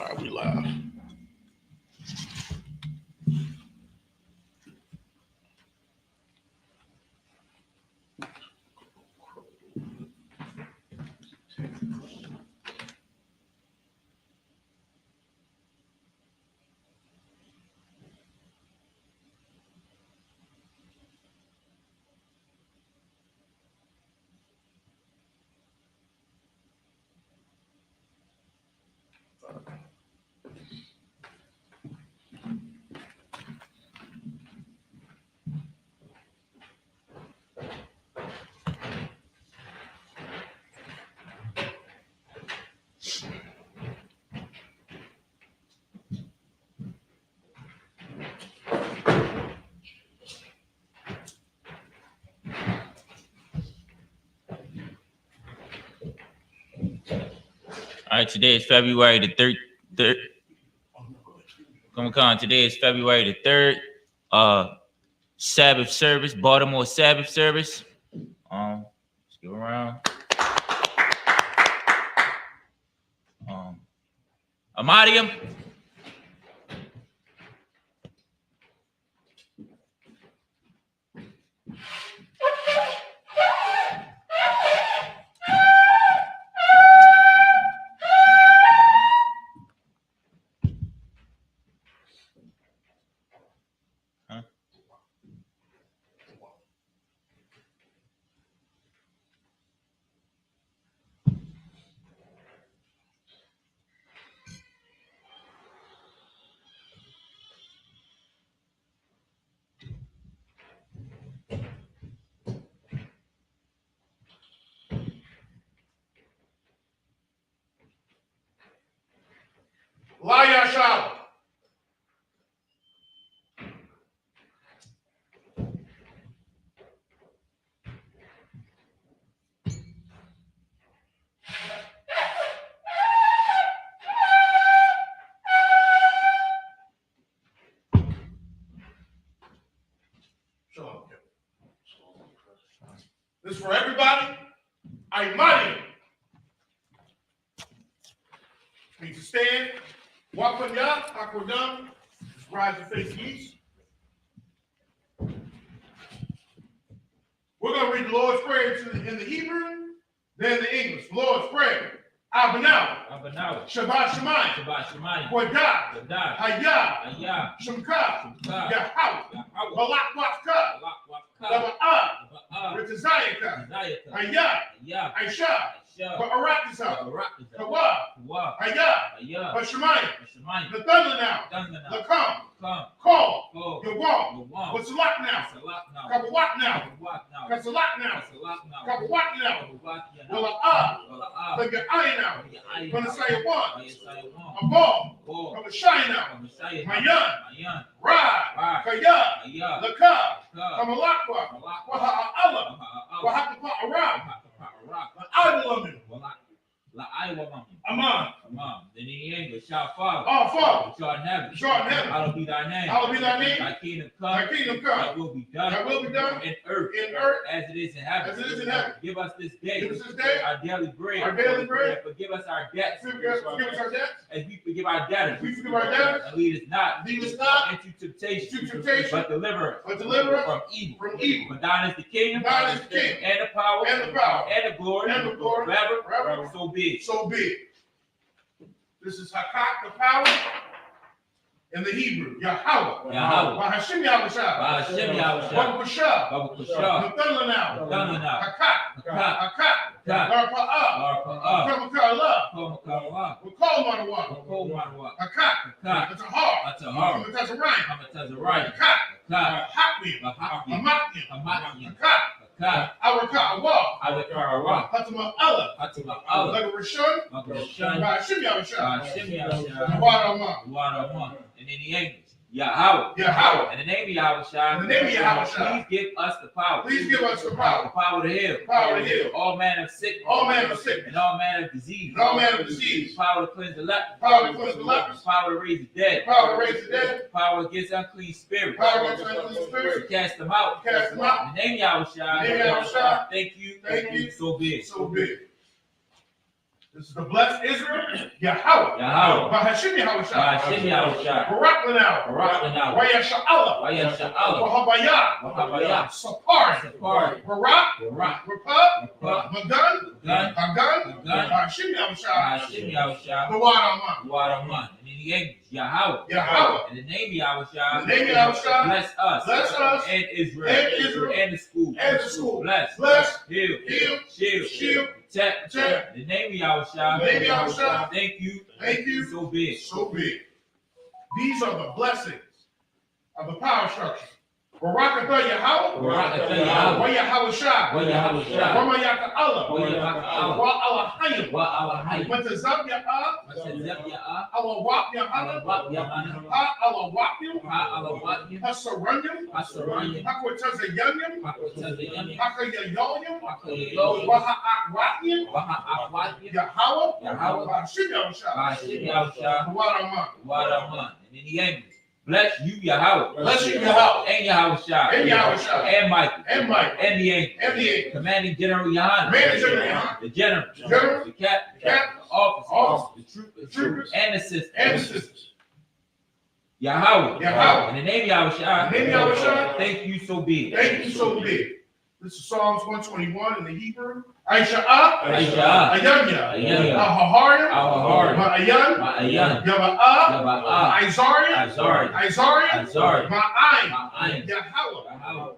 All right, we live. All right, today is February the 3rd. Come on, today is February the 3rd. Sabbath service, Baltimore Sabbath service. Let's go around. Amadium. Laya Shalom. Shalom. This is for everybody. I'm money. Need to stand. Walk on ya, aquadum. Rise your face east. We're going to read the Lord's Prayer in the Hebrew, then the English. The Lord's Prayer. Abanaw. Shabbat Shemayim. Wadah. Hayah. Shemka. Yahweh. Balak Wafka. Laba'ah. Ritazayaka. Hayah. Aisha. Ba'arakisa. Kawa. Hayah. Bashemayim. The thunder now. The come. Call. Yawam. What's a lot now? Kabawat now. Kasalak now. Kabawat now. Wala'ah. The Ga'ai now. Gonna say a one. A ball. From a shy now. Mayan. Ra. Kaya. Laka. Kamalakwa. Waha'ala. Wahakapa Arab. La'aywalamim. Aman. Then in the English, shall Father. Our Father. Shall in heaven. Hallowed be thy name. Thy kingdom come. Thy will be done. In earth. As it is in heaven. Give us this day. Our daily bread. And forgive us our debts. As we forgive our debtors. And lead us not. Into temptation. But deliver us. From evil. For thine is the kingdom. And the power. And the glory. Forever. So be it. This is Hakak, the power, in the Hebrew. Yahweh. Bahashim Yahushua. Babu Kushah. Nathanael now. Hakak. Darpa'ah. Kamaka. We'll call Manawa. Hakak. That's a heart. That's a right. Hakak. Hakmi. Amatni. Hakak. Awaka. Hatama Allah. Like a Rishon. Bahashim Yahushua. Wa'adamah. And in the English, Yahweh. In the name of Yahushua. Please give us the power. The power to heal. All manner of sickness. And all manner of disease. The power to cleanse the lepers. The power to raise the dead. The power against unclean spirits. To cast them out. In the name of Yahushua. Thank you. So be it. This is the blessed Israel, Yahweh. Yahweh. Bahashim Yahweh Shai. Bahashim Yahweh Shai. Barak Lanau. Barak Lanau. Waya Sha'ala. Waya Sha'ala. Wahabaya. Wahabaya. Sapari. Sapari. Barak. Barak. Rapah. Rapah. Magan. Magan. Hagan. Magan. Bahashim Yahweh Shai. Bahashim Yahweh Shai. Bawaraman. Waraman. And in the English, Yahweh. Yahweh. In the name Yahweh Shai. In the name Yahweh Shai. Bless us. Bless us. And Israel. And Israel. And the school. And the school. Bless. Bless. Heal. Heal. Shield. Shield. Protect. Protect. In the name of Yahweh Shai. In the name of Yahweh Shai. Thank you. Thank you. So big. So big. These are the blessings of the power structure. Barakatah Yahweh. Barakatah Yahweh. Wa Yahweh Shai. Wa Yahweh Shai. Wa Mayaka Allah. Wa Yahweh Allah. Wa Allahayim. Wa Allahayim. Wa Tazab Ya'ah. Wa Tazab Ya'ah. Allah Wap Ya'ah. Wa Ya'ah. Ha Allah Wapim. Ha Allah Wapim. Ha Saranyim. Ha Saranyim. Ha Kwatazayanyim. Ha Kwatazayanyim. Ha Kayayoyim. Ha Kayayoyim. Wa Ha'akwatnyim. Wa Ha'akwatnyim. Yahweh. Yahweh. Bahashim Yahweh Shai. Bahashim Yahweh Shai. Waraman. Waraman. And in the English, bless you, Yahweh. Bless you, Yahweh. And Yahweh Shai. And Yahweh Shai. And Michael. And Mike. And the angel. And the angel. Commanding General Yohanan. Commanding General Yohanan. The general. General. The captain. The captain. The officers. Officers. The Troopers. And the sisters. And the sisters. Yahweh. Yahweh. In the name of Yahweh Shai. In the name of Yahweh Shai. Thank you so big. Thank you so big. This is Psalms 121 in the Hebrew. Aisha'ah. Aisha'ah. Ayanya. Ayanya. Ahaharim. Ahaharim. Ma'ayan. Ma'ayan. Yaba'ah. Yaba'ah. Isariah. Isariah. Isariah. Isariah. Ma'ayin. Ma'ayin. Yahweh. Yahweh.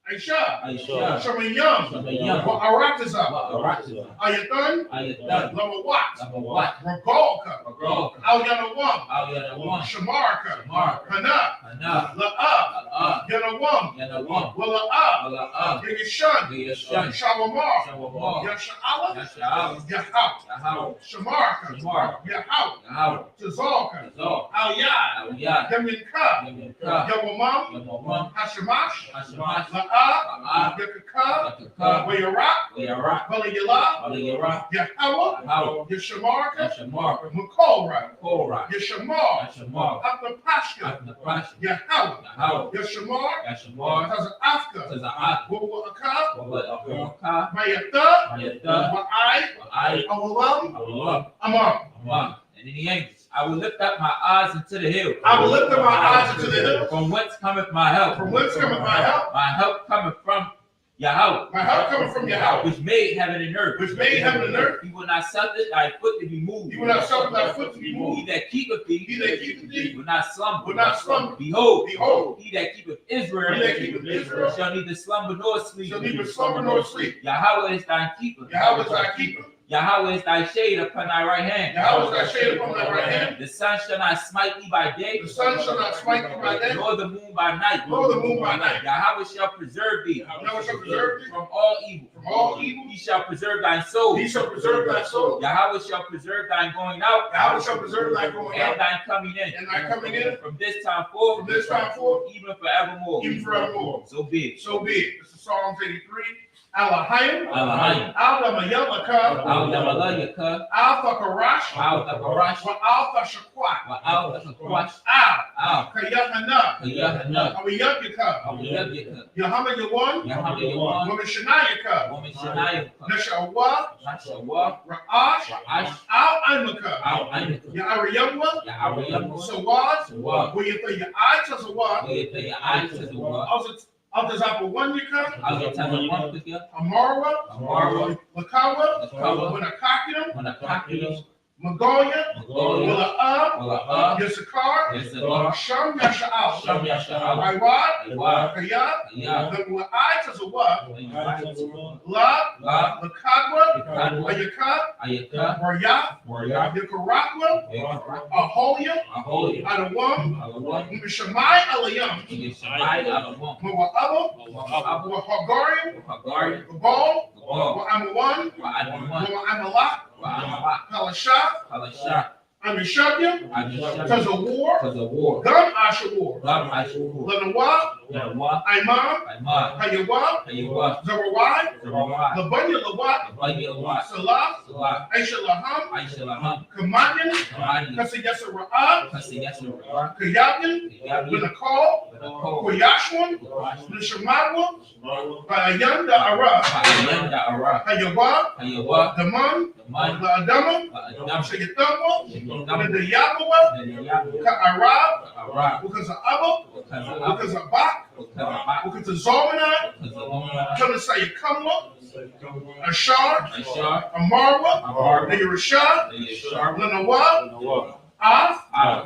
Aisha. Aisha. Shamayam. Shamayam. Wa'aratazah. Wa'aratazah. Ayatan. Ayatan. Lamawat. Lamawat. Ragalka. Ragalka. Al-Yanawam. Al-Yanawam. Shamarka. Shamarka. Hana. Hana. La'ah. La'ah. Yanawam. Yanawam. Wala'ah. Wala'ah. Yishan. Yishan. Shawamar. Shawamar. Yasha'ala. Yasha'ala. Yahweh. Yahweh. Shamarka. Shamarka. Yahweh. Yahweh. Tazalka. Tazal. Al-Yad. Al-Yad. Yaminka. Yaminka. Yawamam. Yawamam. Hashemash. Hashemash. La'ah. La'ah. Yakaka. Yakaka. Wayarak. Wayarak. Balayala. Balayara. Yahweh. Yahweh. Yashamarka. Yashamarka. Makorah. Korah. Yashamar. Yashamar. Apnapashka. Apnapashka. Yahweh. Yahweh. Yashamar. Yashamar. Taza'afka. Taza'af. Wawaka. Wawaka. Mayata. Mayata. Wa'ai. Wa'ai. Awalam. Allah. Amam. Amam. And in the English, I will lift up my eyes into the hill. I will lift up my eyes into the hill. From whence cometh my help? From whence cometh my help? My help cometh from Yahweh. My help cometh from Yahweh, which made heaven and earth. which made heaven and earth. He will not suffer thy foot to be moved. He will not suffer thy foot to be He moved. that keepeth thee, He that keepeth thee will not slumber. will not slumber. Behold, Behold, he that keepeth Israel, he that keepeth Israel shall neither slumber nor sleep. shall neither slumber nor sleep. Yahweh is thy keeper. Yahweh is thy keeper. Yahweh is thy shade upon thy right hand. Yahweh is thy shade upon thy right hand. The sun shall not smite thee by day. The sun shall not smite thee by day, Nor the moon by night. nor the moon by night. Yahweh shall preserve thee. Yahweh shall preserve thee from all evil. from all evil. He shall preserve thy soul. He shall preserve thy soul. Yahweh shall preserve thine going out. Yahweh shall preserve thy going And out thine coming in. and thy coming in From this time forth. from this time forth, Even forevermore. even forevermore. So be it. So be it. This is Psalms 83. Alahayim. Alahayim. Al-Damayalaka. Al-Damalaka. Al-Fakarash. Al-Takarash. Al-Fashakwat. Al-Takarash. Al. Kayahana. Kayahana. Awiyabika. Awiyabika. Yahama Yawan. Yahamayawan. Woman Shanayaka. Woman Shanayaka. Nashawa. Nashawa. Ra'ash. Ra'ash. Al-Aimaka. Al-Ainaka. Ya'ariyabwa. Ya'ariyabwa. Sawad. Sawad. Wiyata Ya'ai Tazawad. Al-Tazapawanyaka. Al-Takarash. Amarwa. Amarwa. Lakawa. Lakawa. Winakakiam. Wanakaki. Magoya. Magoya. Wila'ah. Wala'ah. Yissachar. Yissachar. Sham Yasha'al. Sham Yasha'al. Iwad. Iwad. Kayah. Kayah. Wa'ai Tazawad. Ayaka. La. La. Lakadwa. Lakadwa. Ayaka. Ayaka. Warya. Warya. Yakarakwa. Yakarak. Aholia. Aholia. Adawam. Alawam. Mishamai Alayam. Yishamai. Alawam. Mawa'aba. Abu. Wahagarian. Hagari. Gabal. Gabal. Wa'amawan. Wa'anaman. Wa'amalak. Wa'anamak. Kalashah. Kalashah. Amishabya. Abishah. Tazawar. Tazawar. Gam Ashawar. Gam Ashur. Lanawa. Yahweh, Imam, Imam, Hayawah, Hayawah, Zerawai, Zerawai, Labunya Lawat, Labanya Lawat, Salah, Salah, Aisha Laham, Aisha Laham, Kamayan, Kamani, Kasiyasa Ra'ab, Kasiyasa Ra'ab, Kayakin, Yabi, Benakal, Benakol, Koyashwan, Koyash, Nishamawa, Bayanda Ara, Bayanda Ara, Hayawah, Hayawah, Daman, Daman, Adama, Adam, Shayatama, Shayatama, the Yahweh, Yabi, Ka'arab, Arab, because of Abba, Kazabak, because of Bak, Kazabak, because of Zalmanai, Kazabak, come to say Kamla, Ashar, Ashar, Amarwa, Amar, the Rashad, Yeshar, Lanawa, Az,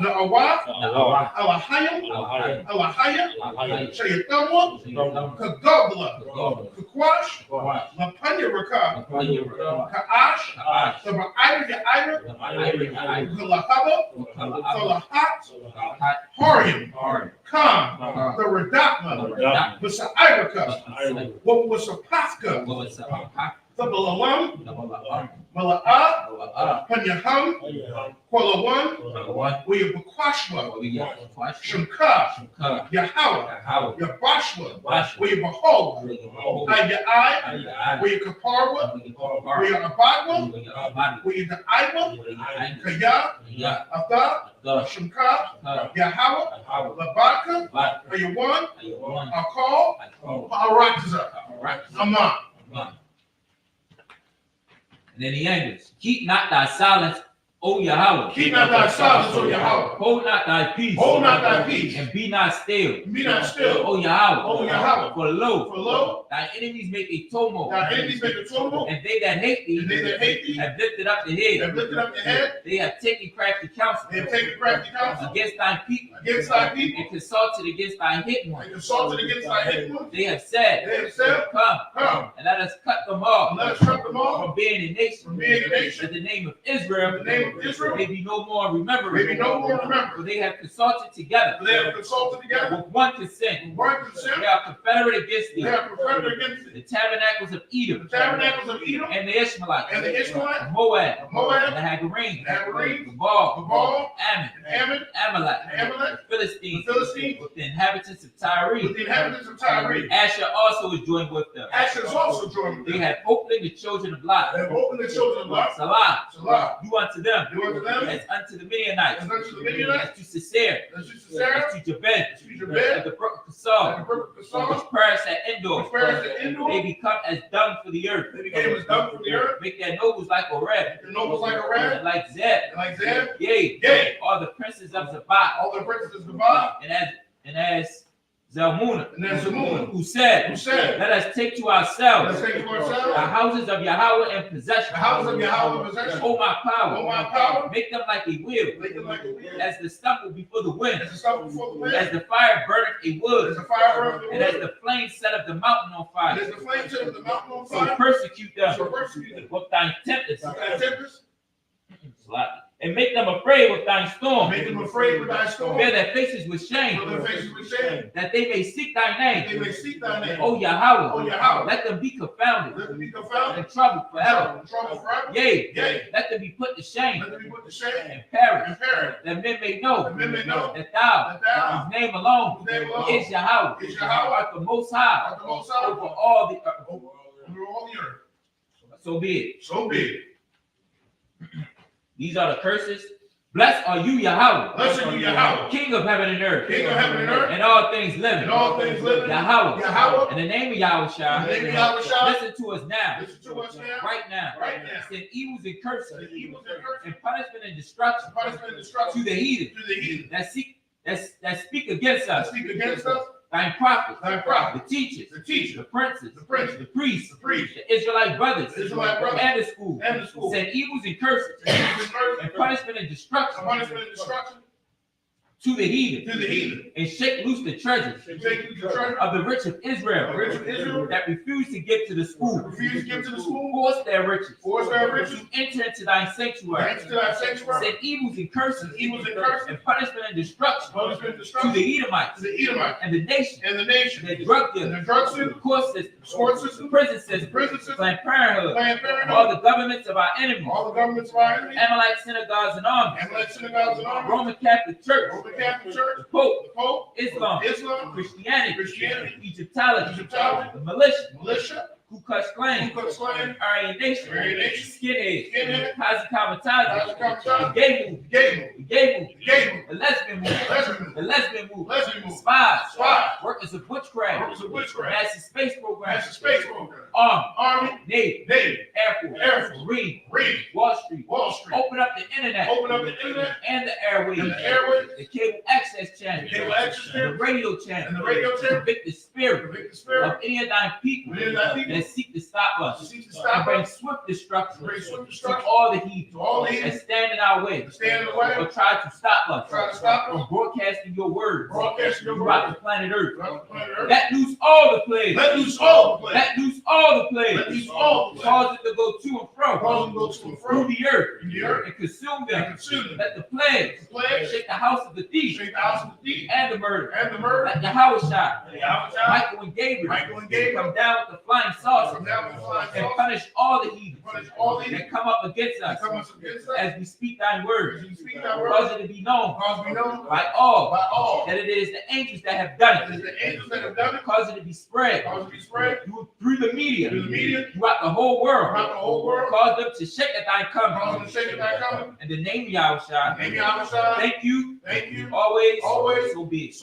Na'awah, Awah, Alahayim, Alahayim, Alahaya, Alahayim, Shayatama, Shayatama, Kagobla, Kagobla, Kakwash, Kawash, Lapanya Raka, Lapanya Raka, Ka'ash, Kaash, the Ba'ira Ya'ira, Labanya, Kalahaba, Kalahab, Kalahat, Kalahat, Harium, Hard, Kam, Kam, the Redatma, Masa'iraka, what was a Pascha, what was Papak, the Balalam, the Balaam, Mala'ah, Balaam, Panyaham, Kwalawan, Balawan, Weyabakwashwa, we got Kwash, Shemka, Shemka, Yahweh, Howard, Yabashwa, Bash, Weyabahola, we got Ayai, Weyakaparwa, we got Weyabadwa, we got Bad, Weyadaiwa, we got Kaya, Yeah, Abda, the Shemka, Yahweh, Howard, Labaka, Bad, Ayawan, Ayawan, Akal, I call, Parakza, Right, Amon. and then the angels, keep not thy silence, O Yahweh. Keep not thy silence, O Yahweh. Hold not thy peace. Hold not thy peace. And be not still. Be not still, O Yahweh. O Yahweh. For lo, For lo, thy enemies make a tumult. thy enemies make a tumult, And they that hate thee, and they that hate thee have lifted up the have head. lifted up their head, They have taken crafty counsel they have taken crafty counsel against thy people. against thy people, And consulted against thy hidden and ones. consulted against thy hidden ones. They have said, They have said, Come, Come, and let us cut them and off let us cut them off from being a nation. from being a nation. That the name of Israel The name of Israel may be no more remembered. may be no more For remembered. they have consulted together They have consulted together, with one consent. one They consent, are confederate against they thee. have confederate against The it. tabernacles of The Edom tabernacles of Edom and the Ishmaelites, and the Ishmaelites, of Moab, and Moab, the Hagarenes, the Hagarenes, Gebal, Gebal, Ammon, Ammon, Amalek, Amalek, the Philistines, the Philistines, with the inhabitants of Tyre. with the inhabitants of Tyre. Asher also was joined with them. Asher is also joined with They them. had opened the children of Lot. They have opened the children of Lot. Salah, Salah, do unto them do unto them as unto the Midianites, as unto the Midianites, as to Sisera, as to Sarah, as to Jabin, as to Jabin, at the brook of and Kasal, the brook of which Kasal, perished at Endor. which perished at Endor. They become as dung for the earth. They became as dung from the earth. Make their nobles like Oreb, The nobles like a rat, and like Zeb. and like Zeb, Yea, Yea. all the princes of Zabah, all the princes of Gabah, and as Zalmunna, and then Zamun, who said, who said, let us take to let's ourselves take it to the ourselves, houses of Yahweh in possession. the house of Yahweh in possession, O my power, O my power, make them like a wheel, make them like a wheel, as the stumble before the wind, as the stubble before the wind, as the fire burneth a wood, as the fire burns the and as wood, the flame set up the mountain on and fire. as the flame set of the mountain on So fire, persecute them so persecute them. with thine tempest, Thy tempest, and make them afraid with thine storm. make them afraid with thy storm, Bear their faces with for shame, their faces with shame, that they may seek thy that they name. may seek thy name. O Yahweh, O Yahweh, let them be confounded let them be confounded, and troubled forever. trouble forever, Yea, yea, let them be put to shame let them be put to shame, and perish, and perish, that men may know that men may know that thou, that thou, whose name alone whose name alone is Yahweh, is Yahweh, art the most high art the most high over all the earth. over all the earth. So be it. So be it. These are the curses. Blessed are you, Yahweh, Blessed are you, Yahweh, King of heaven and earth, King of heaven and earth, and all things living. and all things living. Yahweh, Yahweh, in the name of Yahweh, in the name of Yahweh Shai, listen to us now, listen to us now, right now. right now. Send evils and curses, The evils and curses, and punishment and destruction punishment and to destruction the heathen to the heathen that speak against that us, speak against us, thine prophets, thy prophet, the teachers, the teacher, the princes, the prince, the priests, the priest, the Israelite brothers, the Israelite brothers, and the school. and the school. Send evils and curses, The evils and curses, and punishment and destruction punishment and destruction to the heathen, to the heathen. and shake loose the treasures And take you to the treasure of the rich of of Israel the rich of Israel, that refuse to give to the school. refuse to give to the school, Force their riches, force their riches, to enter into thine sanctuary. thanks to thy sanctuary, Send evils and curses, evils and curses, and punishment and destruction punishment and to destruction the Edomites to the Edomite and the nation, and the nation, and the drug and dealers, the drug the system, court system, court the system, prison the system, prison system, Planned Parenthood, Planned Parenthood, all the governments of our enemies, all the governments of our enemies, Amalek synagogues and armies, Amalek synagogues and armies, Roman Catholic Church, Roman the Catholic Church, the Pope, Islam, Christianity, Egyptology, the militia, Ku Klux Klan, Aryan Nation, Skinhead, Kazi Kamatazi, the gay movement, the lesbian movement, spies, workers of witchcraft, massive space program, Army, Navy, Air Force, Marine, Wall Street, open up the internet, and the airwaves, the cable access channel, the radio channel, convict the spirit of any of thine people that seek to stop us, and bring swift destruction to all the heathen that stand in our way, or try to stop us from broadcasting your word throughout the planet Earth. Let loose all the plagues. Let loose all the plagues. Cause it to go to and fro through the earth and consume them. Let the plagues shake the house of the thief and the murder. Let Yahweh, Michael and Gabriel come down with the flying saucer and punish all the heathens that come up against us as we speak thy word. Cause it to be known by all that it is the angels that have done it. Cause it to be spread through the media throughout the whole world. Cause them to shake at thy coming. In the name of Yahweh, thank you. Always. So be it.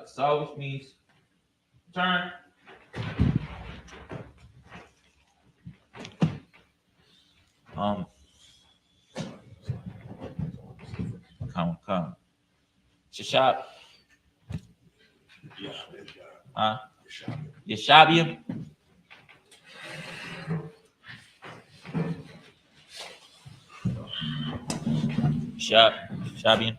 So which means turn. Come. Shashab. Yeshabiam. Shabian.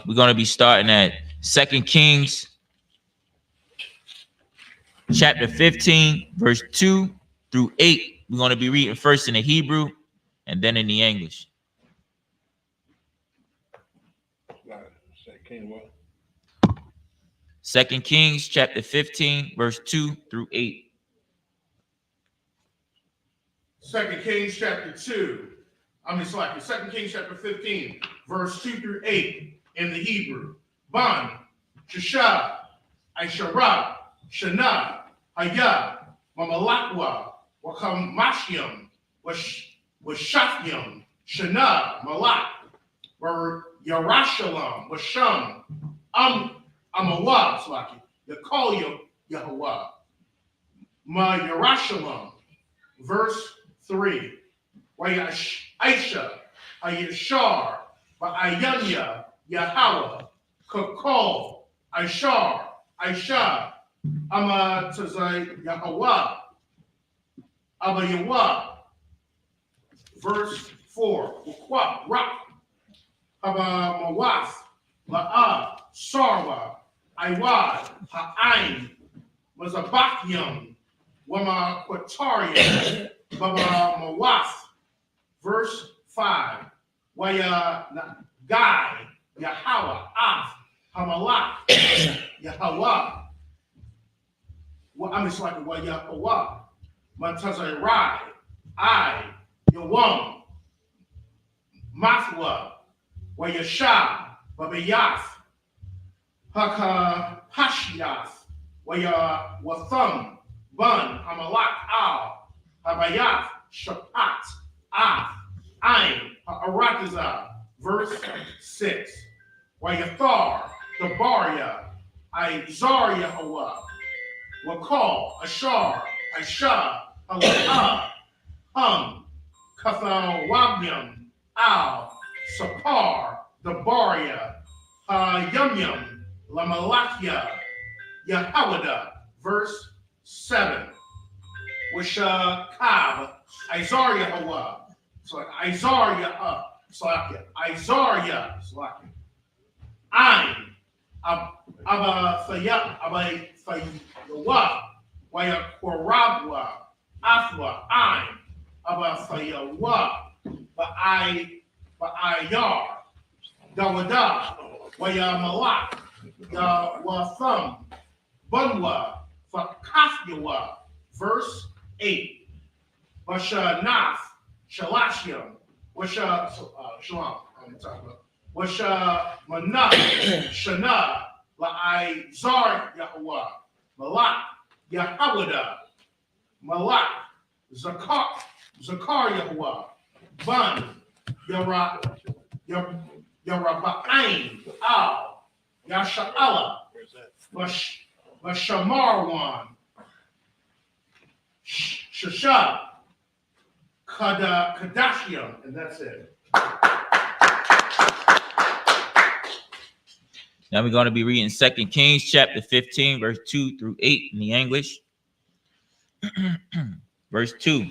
We're going to be starting at 2 Kings chapter 15, verse 2 through 8. We're going to be reading first in the Hebrew and then in the English. 2 Kings chapter 15, verse 2 through 8. 2 Kings chapter 2. 2 Kings chapter 15, verse 2 through 8 in the Hebrew. Ban, Shashab, Aisharab, Shana, Hayah, Mamalakwa, Wakamashiam, Washafyam, Shana, Malak, Yarashalam, Washam, Amawab, Yakol Yahweh, Ma Yarashalam, verse 3. Aisha, Ayashar, Ayanya, Yahweh, Kakol, Aishar, Aisha, Amatazai, Yahweh, Abayawah, verse 4. Rak, Abamawas, La'ah, Sarwa, Iwad, Ha'ain, Mazabakyam, Wama Quataria, Baba Mawas. Verse 5. Waya Gai, Yahweh, Af, Hamalak, Yahweh. Wayahweh, Matazai Rai, I, Yawam, Mathwa, Wayashah, Babayath, Hakahashiath, Watham, Bun, Hamalak, Al, Habayath, Shapat, Ain, Arakazah, verse 6. Wayathar, Dabaria, Izaria Hawa, Wakal, Ashar, Aisha, Halakah, Kathawabyam, Al, Sapar, Dabaria, Yumyum, Lamalakia, Yahawada, verse 7. Wishakab, Izaria Hawa, Izaria, Izaria, Ain, Abathaya, Abathayawa, Wayakorabwa, Afwa, Ain, Abathayawa, Ba'ayar, Dawada, Waya Malak, Yawatham, Bunwa, Fakafyawa, verse 8. Washa Shalashim, Washa Shalom, I'm talking about. Washa Manah, Shana, La'ai Zar Yahweh, Malak, Yahawada, Malak, Zakar Yahweh, Ban, Yaraba'ain, Al, Yasha'ala, Vashamarwan, Shashab, Kadashiam, and that's it. Now we're going to be reading 2 Kings chapter 15, verse 2 through 8 in the English. Verse 2.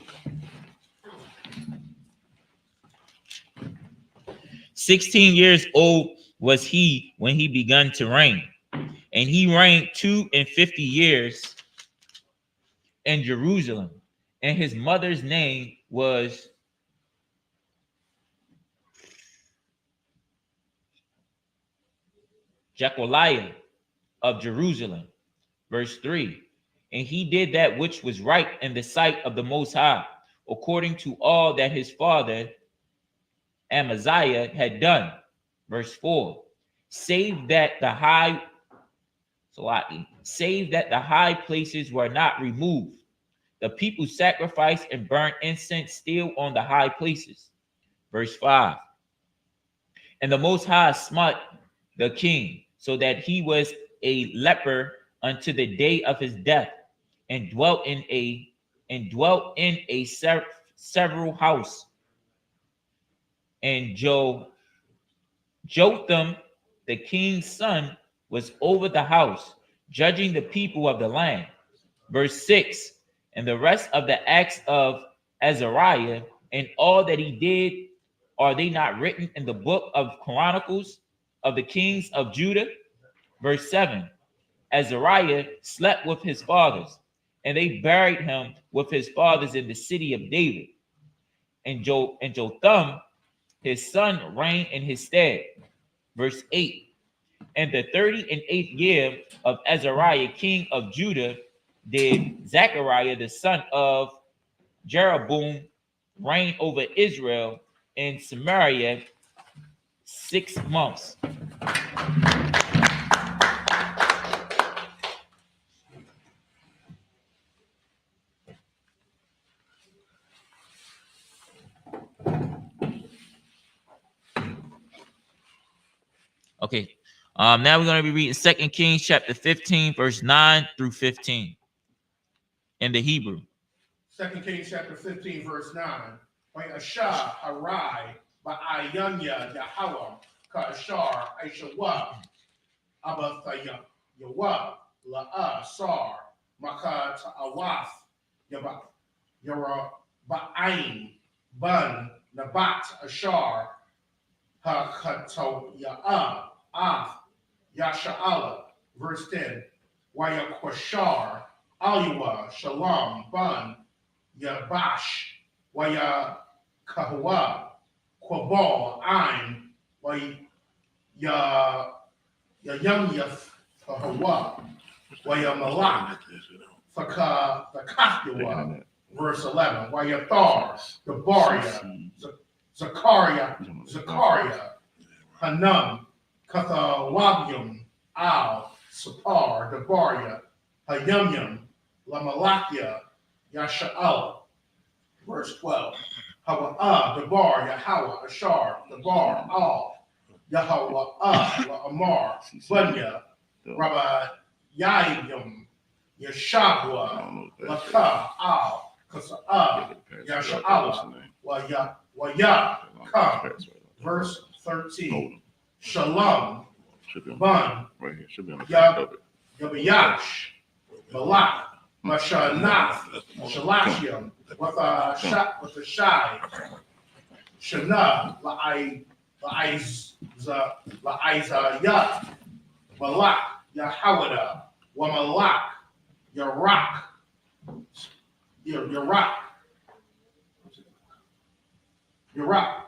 16 years old was he when he began to reign, and he reigned 52 years in Jerusalem, and his mother's name was Jecoliah of Jerusalem. Verse 3. And he did that which was right in the sight of the Most High, according to all that his father Amaziah had done. Verse 4. Save that the high places were not removed. The people sacrificed and burnt incense still on the high places. Verse 5. And the Most High smote the king, so that he was a leper unto the day of his death, and dwelt in a several house. And Jotham, the king's son, was over the house, judging the people of the land. Verse 6. And the rest of the acts of Azariah and all that he did, are they not written in the book of Chronicles of the kings of Judah? Verse 7. Azariah slept with his fathers, and they buried him with his fathers in the city of David. And Jotham, his son, reigned in his stead. Verse 8. And the 38th year of Azariah, king of Judah, did Zechariah, the son of Jeroboam, reign over Israel in Samaria 6 months. Okay. Now we're going to be reading 2 Kings chapter 15, verse 9 through 15 in the Hebrew. 2 Kings chapter 15, verse 9. By Ashah, Harai, Ba'ayanya, Yahawah, Ka'ashar, Aishawa, Abathaya, Yawa, La'a, Sar, Maka, Ta'awath, Yara, Ba'ain, Bun, Nabat, Ashar, Hakato, Ya'a, Af, Yasha'ala, verse 10. Wayakwashar, Aliwa, Shalom, Bun, Yabash, Waya Kahwa, Quabal, Ain, Waya Yamyaf, Kahawa, Waya Malak, Fakafyawa, verse 11. Waya Thar, Gabaria, Zakaria, Hanum, Kathawabium, Al, Sapar, Dabaria, Hayumyum, Lamalakia, Yasha'al, verse 12. Hawa, Dabar, Yahawa, Ashar, Dabar, Al, Yahwa, Amar, Bunya, Rabbi Yaim, Yashabwa, Laka, Al, Kasa, Yasha'ala, Waya, Kam, verse 13. Shalom, Bun, Yabayash, Malak, Mashanath, Shalashim, with a Shai, Shana, La'izayah, Malak, Yahawada, Wamalak, Yarak,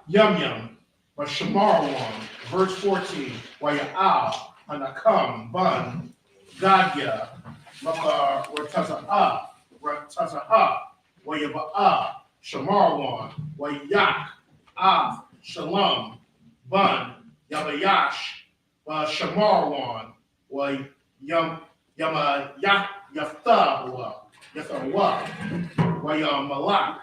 Yum, Bashamarwan, Verse 14. Waya'ah, Anakam, Bun, Gadya, Maka, Ratazaha, Wayaba'ah, Shamarwan, Wayak, Shalom, Bun, Yabayash, Shamarwan, Yamayak, Yaftahwa, Wayam Malak,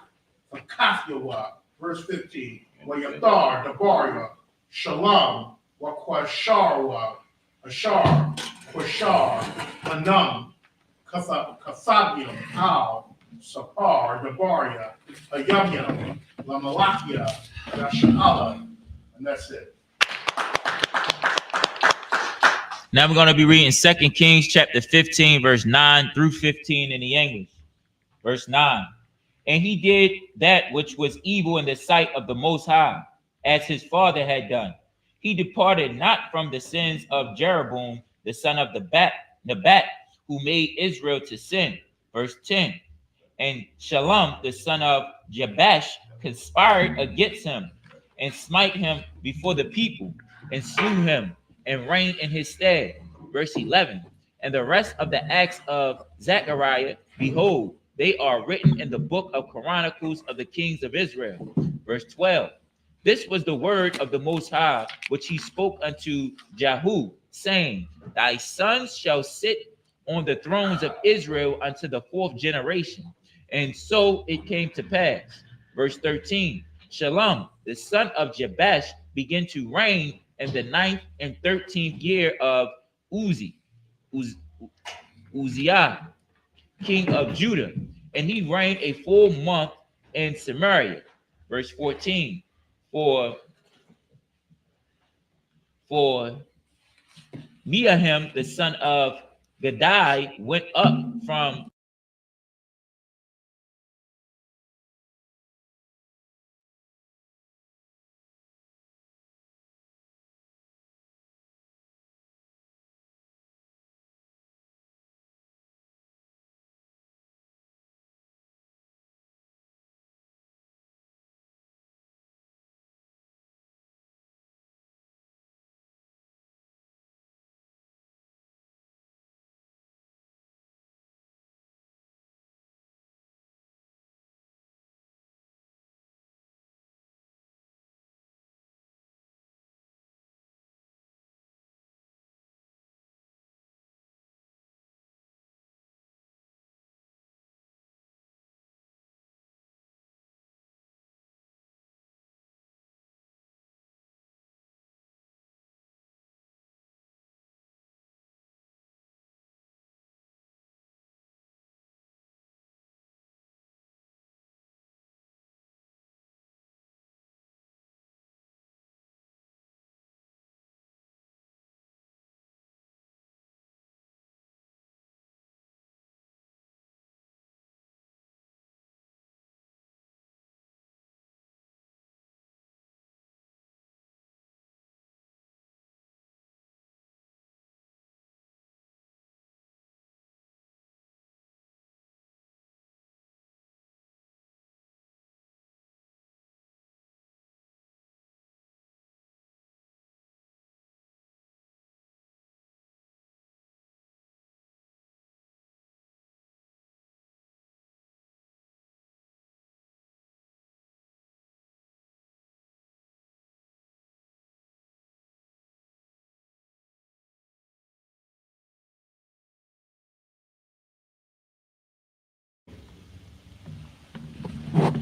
Fakafyawa, verse 15, Wayathar, Dabaria, Shalom, Wakwasharwa, Ashar, Quashar, Anam, Kathabium, Al, Sapar, Dabaria, Ayamyam, Lamalakia, Yasha'ala, and that's it. Now we're going to be reading 2 Kings chapter 15, verse 9 through 15 in the English. Verse 9. And he did that which was evil in the sight of the Most High, as his father had done. He departed not from the sins of Jeroboam, the son of Nebat, who made Israel to sin. Verse 10. And Shalom, the son of Jabesh, conspired against him, and smite him before the people, and slew him, and reigned in his stead. Verse 11. And the rest of the acts of Zechariah, behold, they are written in the book of Chronicles of the kings of Israel. Verse 12. This was the word of the Most High, which he spoke unto Jehu, saying, Thy sons shall sit on the thrones of Israel unto the fourth generation. And so it came to pass. Verse 13. Shalom, the son of Jabesh, began to reign in the 9th and 13th year of Uzziah, king of Judah, and he reigned a full month in Samaria. Verse 14. For Meahem, the son of Gadai, went up from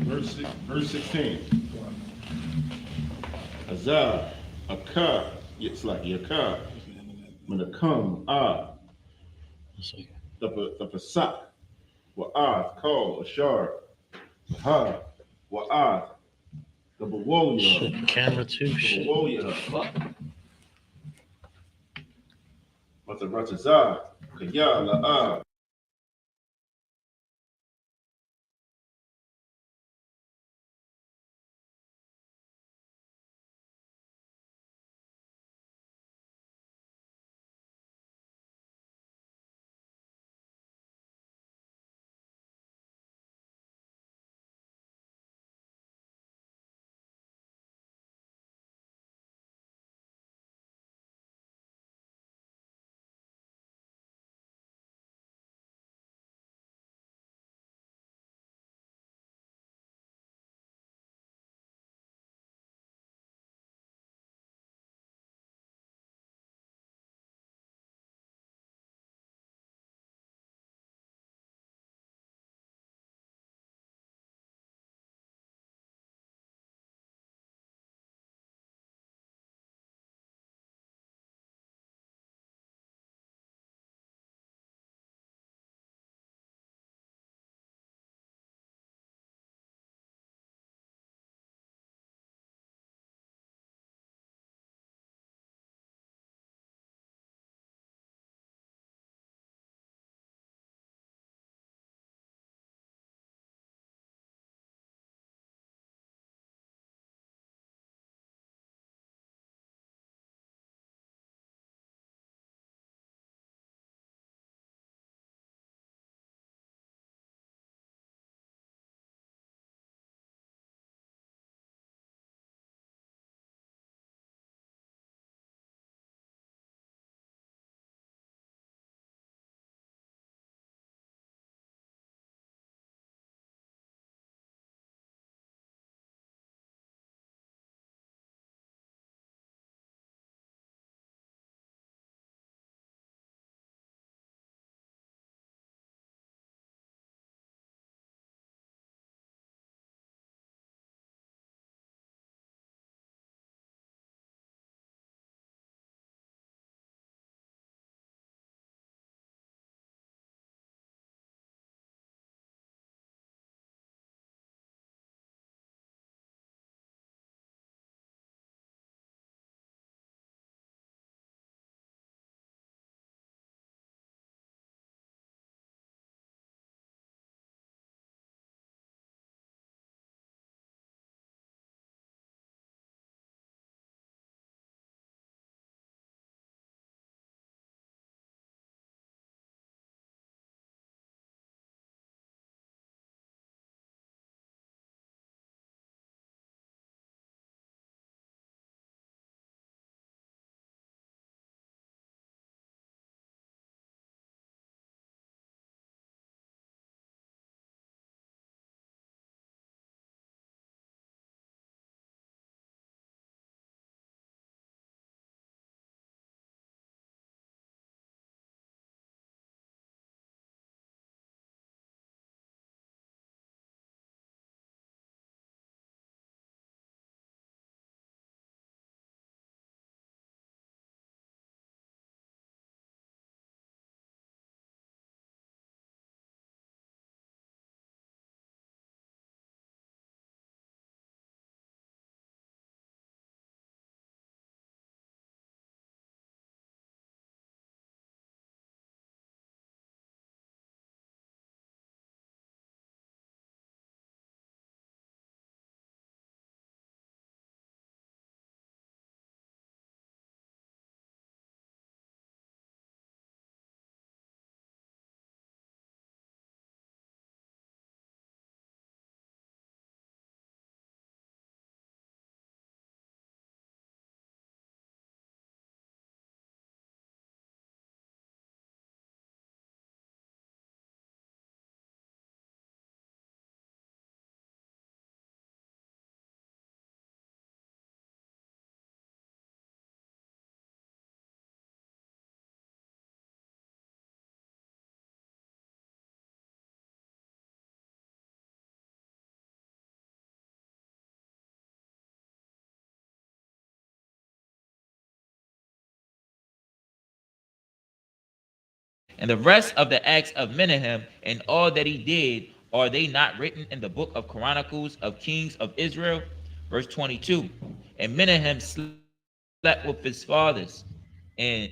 Verse 16. Azar, Akar, it's like Yakar, Manakam, the Pasak, Wa'ath, Kol, Ashar, Ha, Wa'ath, the Bawolia, Camera too. the Bawolia, Matharatazar, Kaya, La'ah, And the rest of the acts of Menahem and all that he did, are they not written in the book of Chronicles of Kings of Israel? Verse 22. And Menahem slept with his fathers, and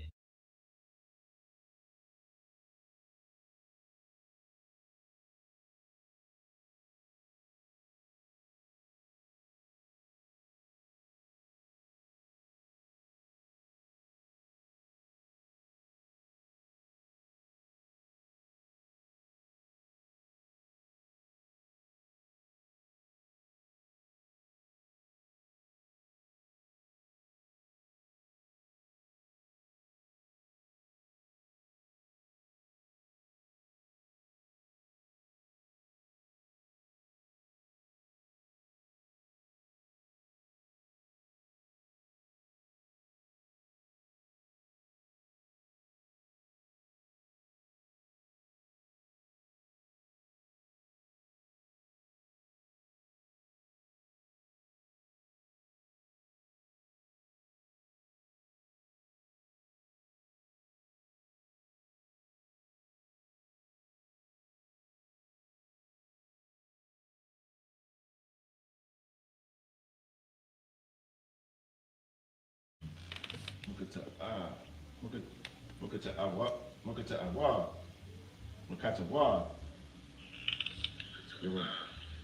Mukata Awa,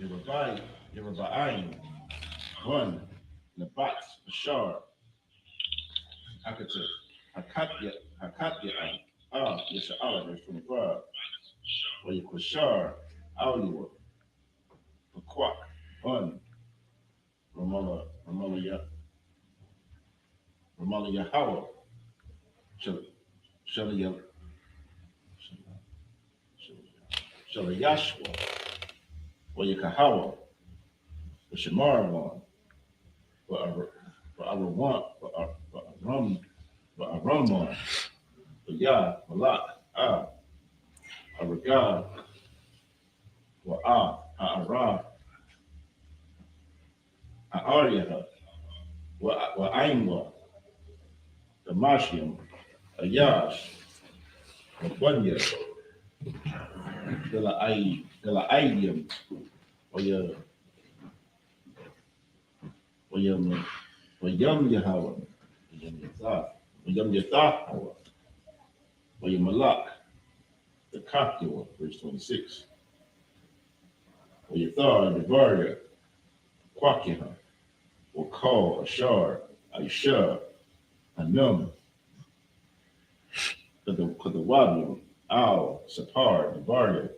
Yerubai, one, Nabat, Bashar, Akata, Hakatya, Yesha'ala, verse 25, or Yakwashar, Aliwa, Bakwak, one, Ramala Yahweh, Shala Yashua, or Yakahawa, or Shemarawan, for our want, for Aramon, for Yah, Malak, our God, for Ha'ara, Ha'aryaha, for Aimwa, the Mashiam, Ayash, for Bunya, de la Aidium, or Yam Yahweh, Yam Yathawa, or Malak, the Kakua, verse 26, or Yathar, the Varya, Kwakiha, or Kal, Ashar, Aisha, Anum, Kadawabium, Al, Sapar, the Varya,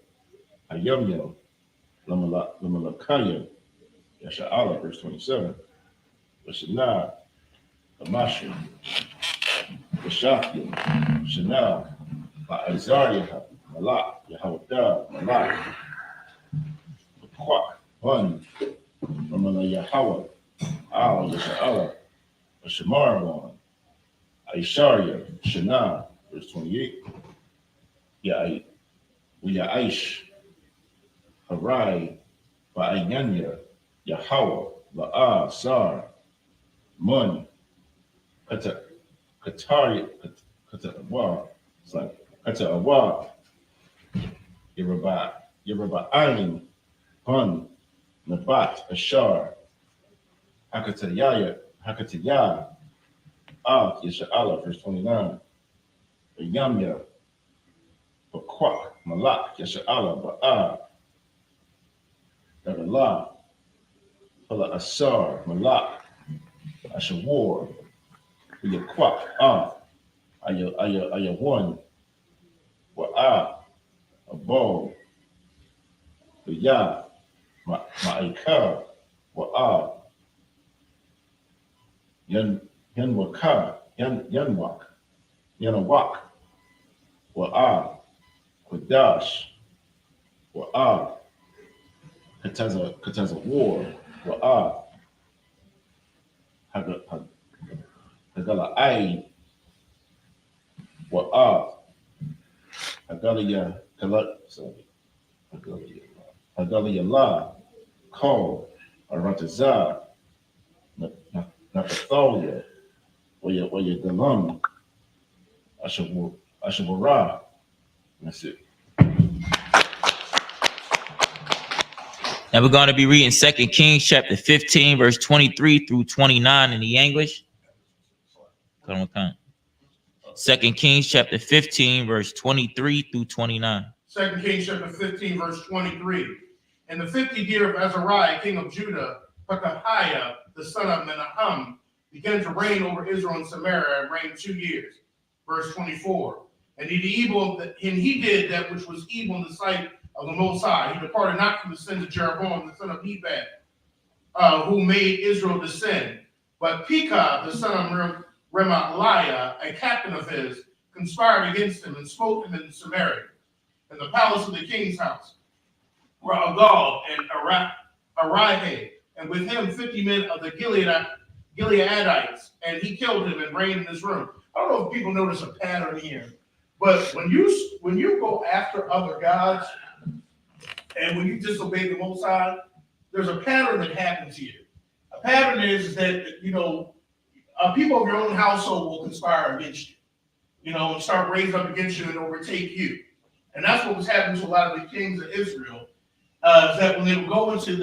Ayamyam, Lamalakaya, Yasha'ala, verse 27, Shana, Amashim, Shakyam, Shana, Azariah, Malak, Yahawada, Malak, Kwak, Hun, Ramala Yahweh, Al, Yasha'ala, Shemarawan, Aisharia, Shana, verse 28, Ya'aish, Harai, Ba'ayanya, Yahweh, La'a, Sar, Mun, Katari, Katawa, it's like Katawa, Yeruba'aim, Hun, Nabat, Ashar, Hakataya, Yasha'ala, verse 29, Yamya, Bakwak, Malak, Yasha'ala, Ba'a, Dabalah, Pala Asar, Malak, Ashawar, Yakwak, Aya one, Wa'a, Abo, Ya, Ma'ika, Wa'a, Yanwaka, Yanawak, Wa'a, Quadash, Wa'a, Kataza war, Wa'a, Hagala Ai, Wa'a, Hagalia, Hagalia La, Ko, Arataza, Napatholia, Oya Galam, Ashabara, That's it. Now we're going to be reading 2 Kings chapter 15, verse 23 through 29 in the English. Come on. 2 Kings chapter 15, verse 23 through 29. 2 Kings chapter 15, verse 23. In the 50th year of Azariah, king of Judah, Pekahiah, the son of Menahem, began to reign over Israel and Samaria and reigned 2 years. Verse 24. And he did that which was evil in the sight of the Most High. He departed not from the sins of Jeroboam, the son of Nebat, who made Israel to sin. But Pekah, the son of Remaliah, a captain of his, conspired against him and smote him in Samaria, in the palace of the king's house, Ragal and Arihah, and with him 50 men of the Gileadites, and he killed him and reigned in his room. I don't know if people notice a pattern here, but when you go after other gods and when you disobey the Most High, there's a pattern that happens here. A pattern is that people of your own household will conspire against you, and start raising up against you and overtake you. And that's what was happening to a lot of the kings of Israel. Is that when they would go into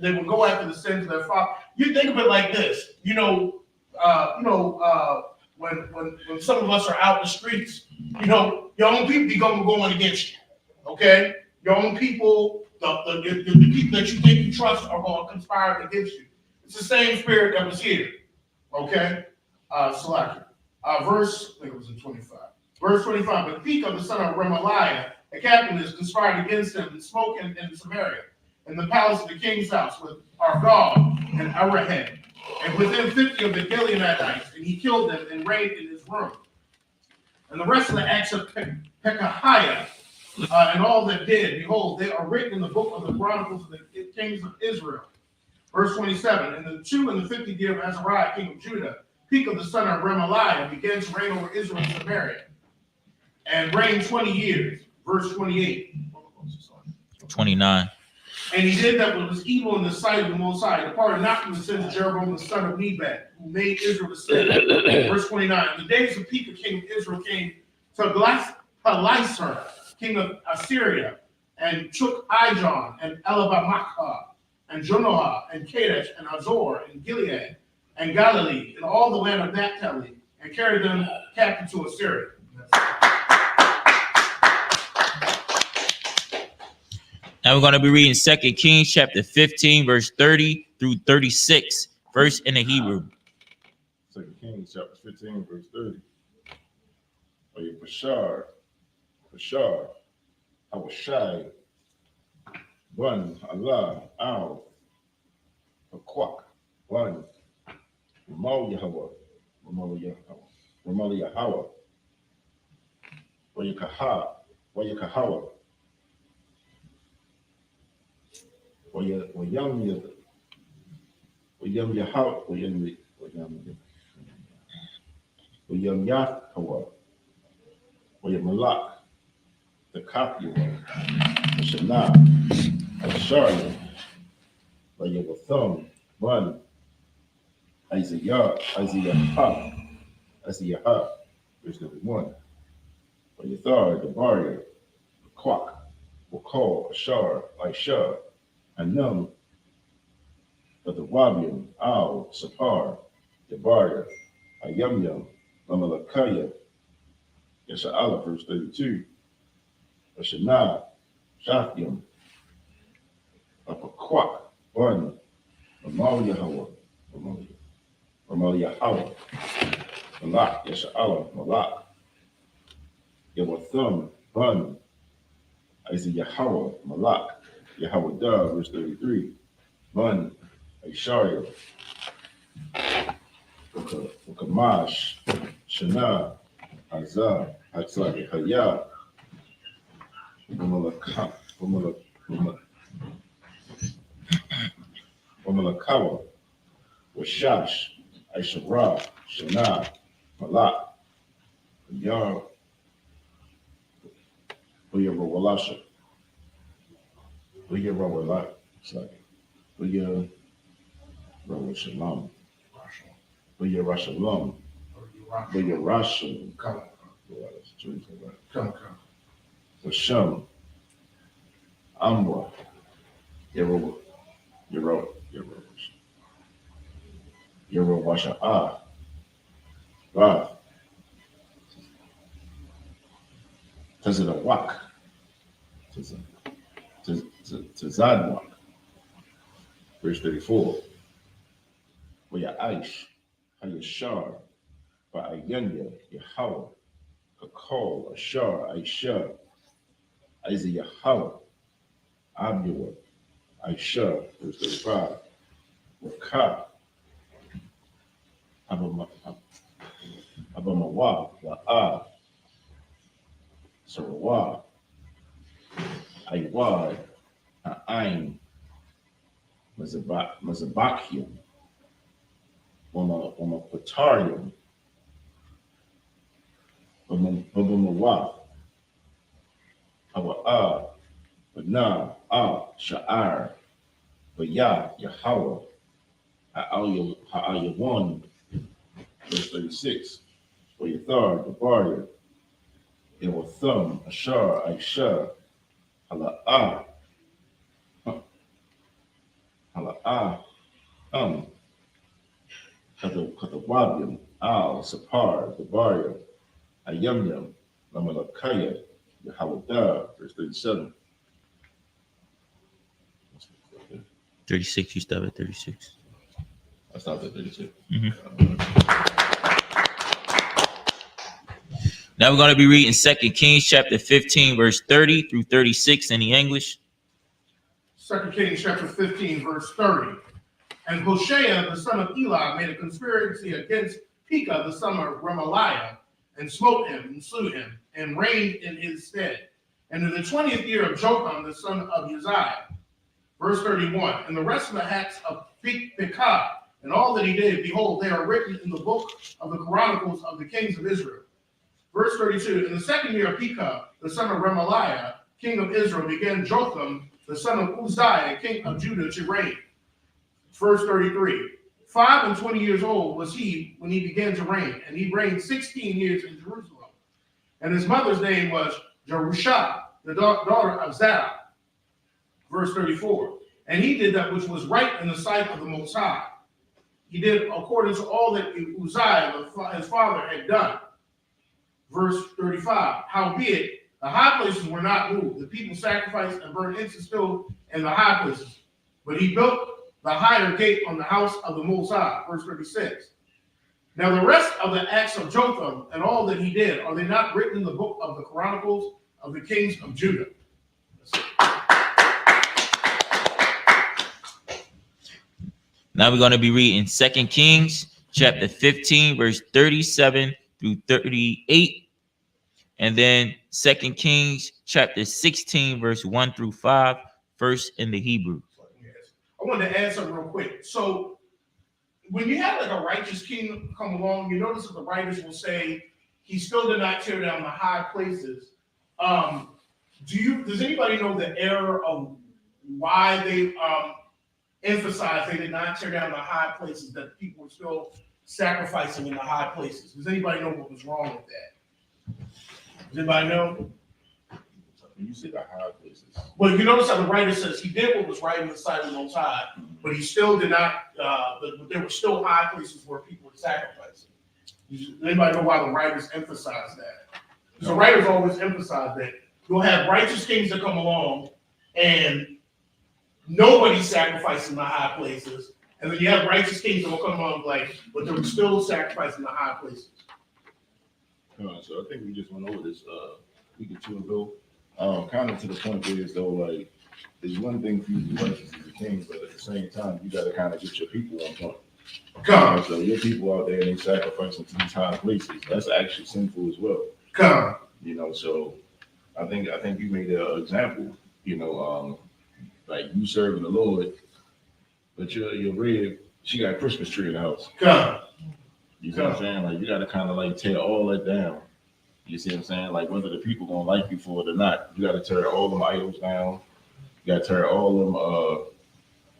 they would go after the sins of their father. You think of it like this, when some of us are out in the streets, your own people be going against you. Okay, your own people, the people that you think you trust are going to conspire against you. It's the same spirit that was here. Okay, Salaki. Verse, I think it was in 25. Verse 25. But Pekah, the son of Remaliah, a captain, is conspired against him and smote him in Samaria, in the palace of the king's house, with Argal and Arihah, and with him 50 of the Gileadites, and he killed them and reigned in his room. And the rest of the acts of Pekahiah and all that did, behold, they are written in the book of the Chronicles of the kings of Israel. Verse 27. In the 50th year of Azariah, king of Judah, Pekah, the son of Remaliah, began to reign over Israel and Samaria, and reigned 20 years. Verse 28. 29. And he did that which was evil in the sight of the Most High, departed not from the sins of Jeroboam, the son of Nebat, who made Israel to sin. Verse 29. The days of Pekah, king of Israel, came to Taliser, king of Assyria, and took Ijon and Elabamachah, and Jonoah, and Kadesh, and Azor, and Gilead, and Galilee, and all the land of Naphtali, and carried them captive to Assyria. Now we're going to be reading 2 Kings chapter 15, verse 30 through 36, verse in the Hebrew. 2 Kings chapter 15, verse 30. Bashar, Awashai, one, Allah, Al, Aquak, one, Ramal Yahweh, Wayakahawa, Wayam Yahweh, Wayamalak, the copy the Shana, Asharya, Wayawatham, one, Isaiah, verse number 1. Wayathar, the Barrier, the Quack, Wakal, Ashar, Aisha, Anum, of the Wabian, Al, Sapar, the Barrier, Ayamyam, Mamalakaya, Yasha'ala, verse 32. Shana, Shafyam, Apakwak, Barney, Ramal Yahweh, Malak, Yasha'ala, Malak, Yawatham, Barney, Isaiah Yahweh, Malak, Yahweh Dah, verse 33. Barney, Aishariah, Ukamash, Shana, Azar, Hatzaki, Hayah, Wamalakawa, Washash, Aisharah, Shana, Malak, Yar, Uyawalasha, Uyawala, Uyawashalam, Uyarashalam, Uyarasham, Come. Hashem, Amwa, Yero, Washa'a, Vav, Tazadawak, Tazadwak. Verse 34. Aish, Hayashar, Ba'ayanya, Yahweh, Kakol, Ashar, Aisha, Isaiah Yahweh, Abdullah, Aisha, verse 35. Wakah, Abamawa, La'ah, Sarawah, Aiwad, A'ain, Mazabakium, Wama Patarium, Babamawa, Awa'ah, Banah, Sha'ar, Bayah, Yahweh, Ha'ayawan, verse 36. Wayathar, Gabaria, Yawatham, Ashar, Aisha, Hala'ah, Katawabium, Al, Sapar, Gabaria, Ayamyam, Lamalakaya, Yahawada, verse 37. 36, you stop at 36. I stopped at 36. Now we're going to be reading 2 Kings chapter 15, verse 30 through 36 in the English. 2 Kings chapter 15, verse 30. And Hoshea, the son of Eli, made a conspiracy against Pekah, the son of Remaliah, and smote him and slew him, and reigned in his stead. And in the 20th year of Jotham, the son of Uzziah. Verse 31. And the rest of the acts of Pekah, and all that he did, behold, they are written in the book of the Chronicles of the kings of Israel. Verse 32. In the 2nd year of Pekah, the son of Remaliah, king of Israel, began Jotham, the son of Uzziah, king of Judah, to reign. Verse 33. 25 years old was he when he began to reign, and he reigned 16 years in Jerusalem. And his mother's name was Jerusha, the daughter of Zadok. Verse 34. And he did that which was right in the sight of the Most High. He did according to all that Uzziah, his father, had done. Verse 35. Howbeit, the high places were not moved. The people sacrificed and burned incense still in the high places. But he built the higher gate on the house of the Most High. Verse 36. Now the rest of the acts of Jotham and all that he did, are they not written in the book of the Chronicles of the kings of Judah? Now we're going to be reading 2 Kings chapter 15, verse 37 through 38. And then 2 Kings chapter 16, verse 1 through 5, first in the Hebrew. I wanted to add something real quick. So when you have like a righteous king come along, you notice that the writers will say he still did not tear down the high places. Does anybody know the error of why they emphasized they did not tear down the high places, that people were still sacrificing in the high places? Does anybody know what was wrong with that? Does anybody know? When you say the high places, Well, you notice how the writer says he did what was right in the sight of the Most High, but he still did not. But there were still high places where people were sacrificing. Does anybody know why the writers emphasize that? So writers always emphasize that you'll have righteous kings that come along, and nobody's sacrificing the high places, and then you have righteous kings that will come along but they were still sacrificing the high places. So I think we just went over this a week or two ago. Kind of to the point where it's though, like, there's one thing for you to be righteous as a king, but at the same time, you got to kind of get your people on point. So your people out there, and they sacrificing to these high places. That's actually sinful as well. So I think you made an example. Like you serving the Lord, but your rib, she got a Christmas tree in the house. You see what I'm saying? Like you got to kind of like tear all that down. You see what I'm saying? Like whether the people gonna like you for it or not, you got to tear all them idols down. You got to tear all them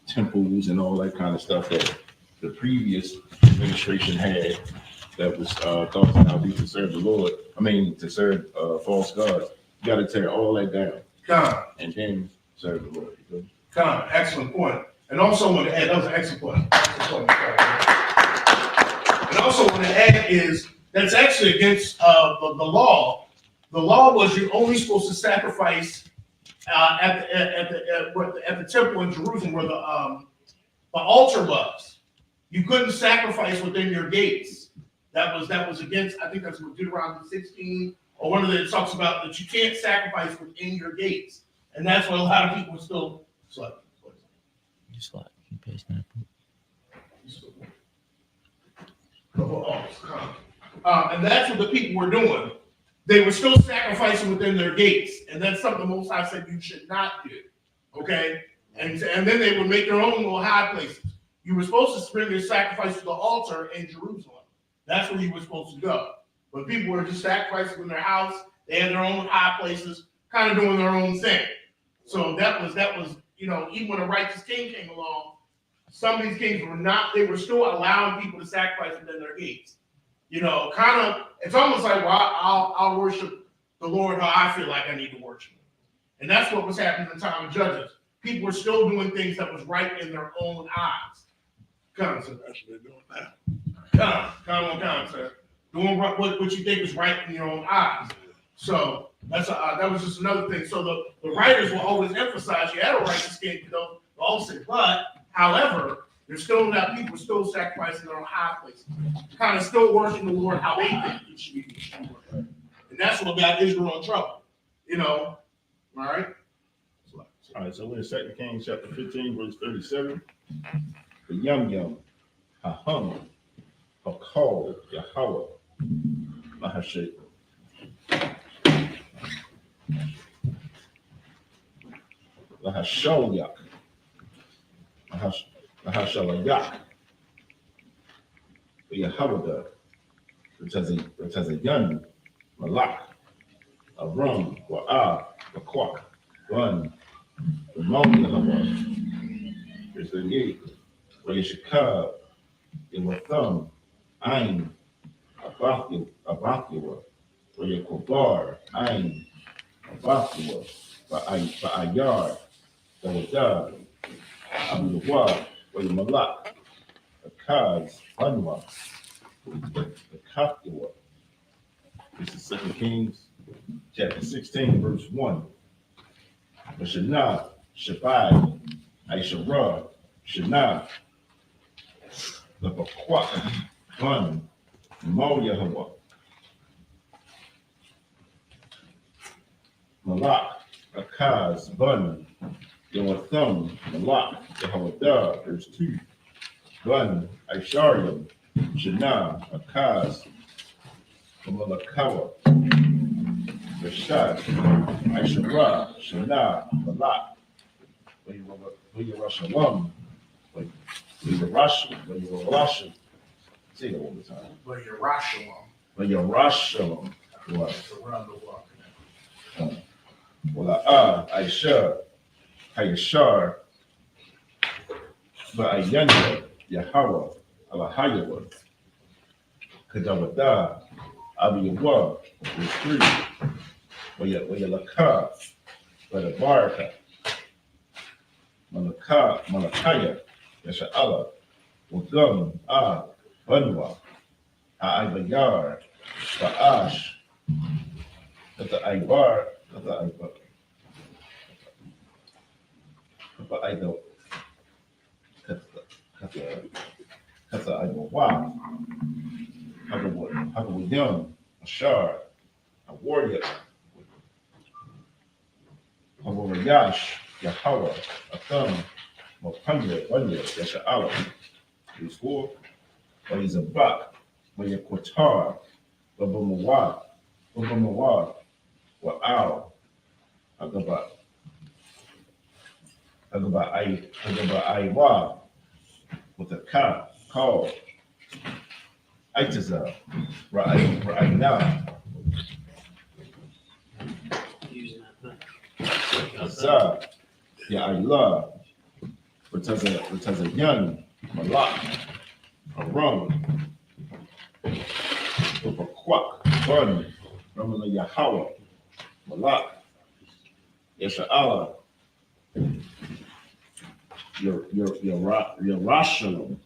temples and all that kind of stuff that the previous administration had that was thought to now be to serve the Lord. To serve false gods. You got to tear all that down. Come. And then serve the Lord. Come. Excellent point. And also want to add, that was an excellent point. And also want to add is that's actually against the law. The law was you're only supposed to sacrifice at the temple in Jerusalem where the altar was. You couldn't sacrifice within your gates. That was against, I think that's what Deuteronomy 16 or one of the, it talks about that you can't sacrifice within your gates. And that's what a lot of people are still slide. You slide. You paste that. And that's what the people were doing. They were still sacrificing within their gates. And that's something the Most High said you should not do. Okay? And then they would make their own little high places. You were supposed to bring your sacrifice to the altar in Jerusalem. That's where you were supposed to go. But people were just sacrificing in their house. They had their own high places, kind of doing their own thing. So that was, you know, even when a righteous king came along, some of these kings were not, they were still allowing people to sacrifice within their gates. You know, kind of, it's almost like, well, I'll worship the Lord how I feel like I need to worship him. And that's what was happening in the time of Judges. People were still doing things that was right in their own eyes. Come, sir. That's what they're doing now. Come, sir. Doing what you think is right in your own eyes. So that was just another thing. So the writers will always emphasize you had a righteous king, you know, always say, but however, there's still not people still sacrificing their own high places, kind of still worshiping the Lord how they think it should be. And that's what got Israel in trouble, you know. All right. All right, so we're in 2 Kings chapter 15, verse 37. The Yum, Haham, Hakal, Yahweh, Mahashek. Lahasholyak, Lahashalayak, Yahawada, which has a Yun, Malak, a Rum, Wa'ah, a Quack, Run, the Mawla, there's the Yig, Wayashakab, Yawatham, Ain, Abathua, Wayakobar, Ain, Abathua, Ba'ayar, Dawadah, Abuwa, Wayamalak, Akaz, Anwa, the Kapua. This is 2 Kings chapter 16, verse 1. Shana, Shabai, Aishara, Shana, the Bakwak, Bun, Moyahawa, Malak, Akaz, Bun, Yawatham, Malak, Yahawada, verse 2. Bun, Aishariam, Shana, Akaz, Malakawa, Rashad, Aishara, Shana, Malak, Vayarashalam, Vayarashalam, say it all the time. Vayarashalam, Aisha, Hayashar, Vayanya, Yahweh, Alahayawa, Kadawada, Abiyawa, the three. Wayalaka, Wadabaraka, Malakaya, Yasha'ala, Wagum, Banwa, Ha'aybayar, Ba'ash, Kata Aybar, Kata Aydo, Kata Aybawa, Hagawayam, Ashar, a warrior, Hawarayash, Yahweh, a thumb, Mapanya, Wanya, Yasha'ala, he's 4, but he's a buck, Waya Qatar, Babamawad, Wa'al, Agaba Aiwa, with a cow, called Aitazah, Ra'ayna, Azah, Ya'ayla, which has a Yun, Malak, a Rum, with a Quack, Bun, Ramala Yahweh, Malak, Yesha'ala, Yerushalayim,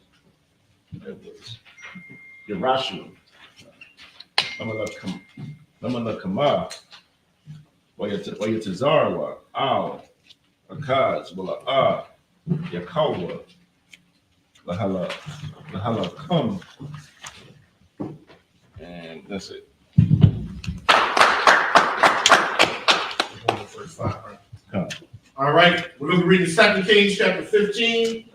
Yerushalayim, Lamalak Kama, Wayatazarwa, Al, Akaz, Wala, Yakawa, Lahala Kum, and that's it. Verse 5, right? All right, we're going to be reading 2 Kings chapter 15,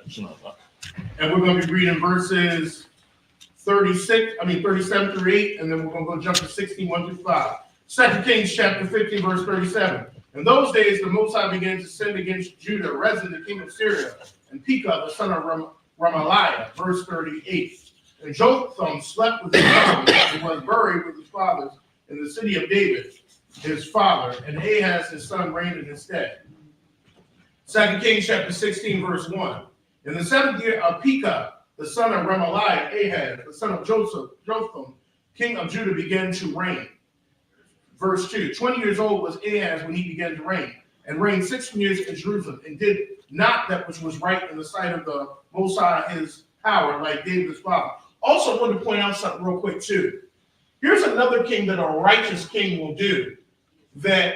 and we're going to be reading verses 37 through 8, and then we're going to go jump to 16, 1 through 5. 2 Kings chapter 15, verse 37. In those days, the Most High began to send against Judah, Rezin, the king of Syria, and Pekah, the son of Remaliah, verse 38. And Jotham slept with his fathers and was buried with his fathers in the city of David, his father, and Ahaz, his son, reigned in his stead. 2 Kings chapter 16, verse 1. In the 7th year of Pekah, the son of Remaliah, Ahaz, the son of Jotham, king of Judah, began to reign. Verse 2. 20 years old was Ahaz when he began to reign, and reigned 16 years in Jerusalem, and did not that which was right in the sight of the Most High his power, like David his father. Also, I want to point out something real quick, too. Here's another king that a righteous king will do. That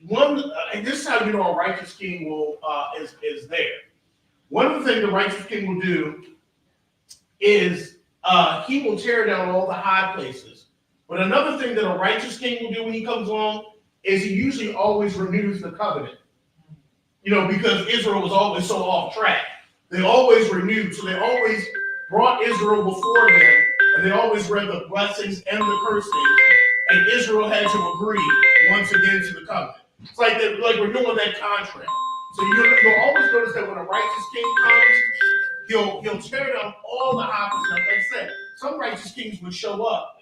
one, and this is how you know a righteous king will is there. One of the things the righteous king will do is he will tear down all the high places. But another thing that a righteous king will do when he comes along is he usually always renews the covenant. You know, because Israel was always so off track. They always renewed, so they always brought Israel before them, and they always read the blessings and the cursings, and Israel had to agree once again to the covenant. It's like we're doing that contract. So you'll always notice that when a righteous king comes, he'll tear down all the high places. Like I said, some righteous kings would show up.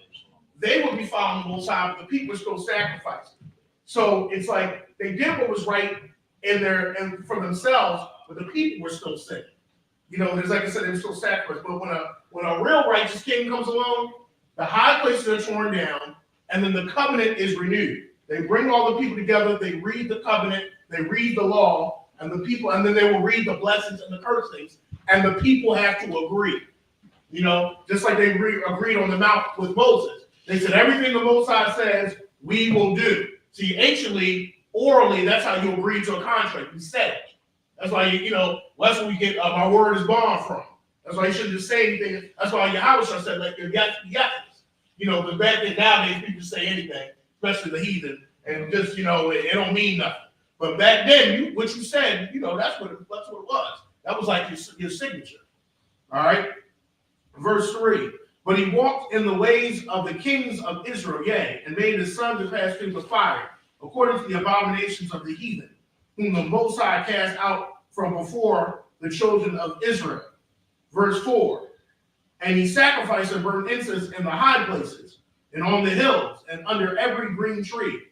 They would be following the Most High, but the people were still sacrificing. So it's like they did what was right and for themselves, but the people were still sinning. You know, there's like I said, they were still sacrificing. But when a real righteous king comes along, the high places are torn down, and then the covenant is renewed. They bring all the people together, they read the covenant, they read the law, and then they will read the blessings and the cursings, and the people have to agree. You know, just like they agreed on the mount with Moses. They said, everything the Most High says, we will do. See, anciently, orally, that's how you agree to a contract. You said it. That's why, that's where we get my word is bond from. That's why you shouldn't just say anything. That's why Yahweh said, like, yes. You know, the bad thing nowadays, people say anything, especially the heathen, and just, it don't mean nothing. But back then, what you said, that's what it was. That was like your signature. All right? Verse 3. But he walked in the ways of the kings of Israel, and made his son to pass through the fire, according to the abominations of the heathen, whom the Most High cast out from before the children of Israel. Verse 4. And he sacrificed and burned incense in the high places, and on the hills, and under every green tree.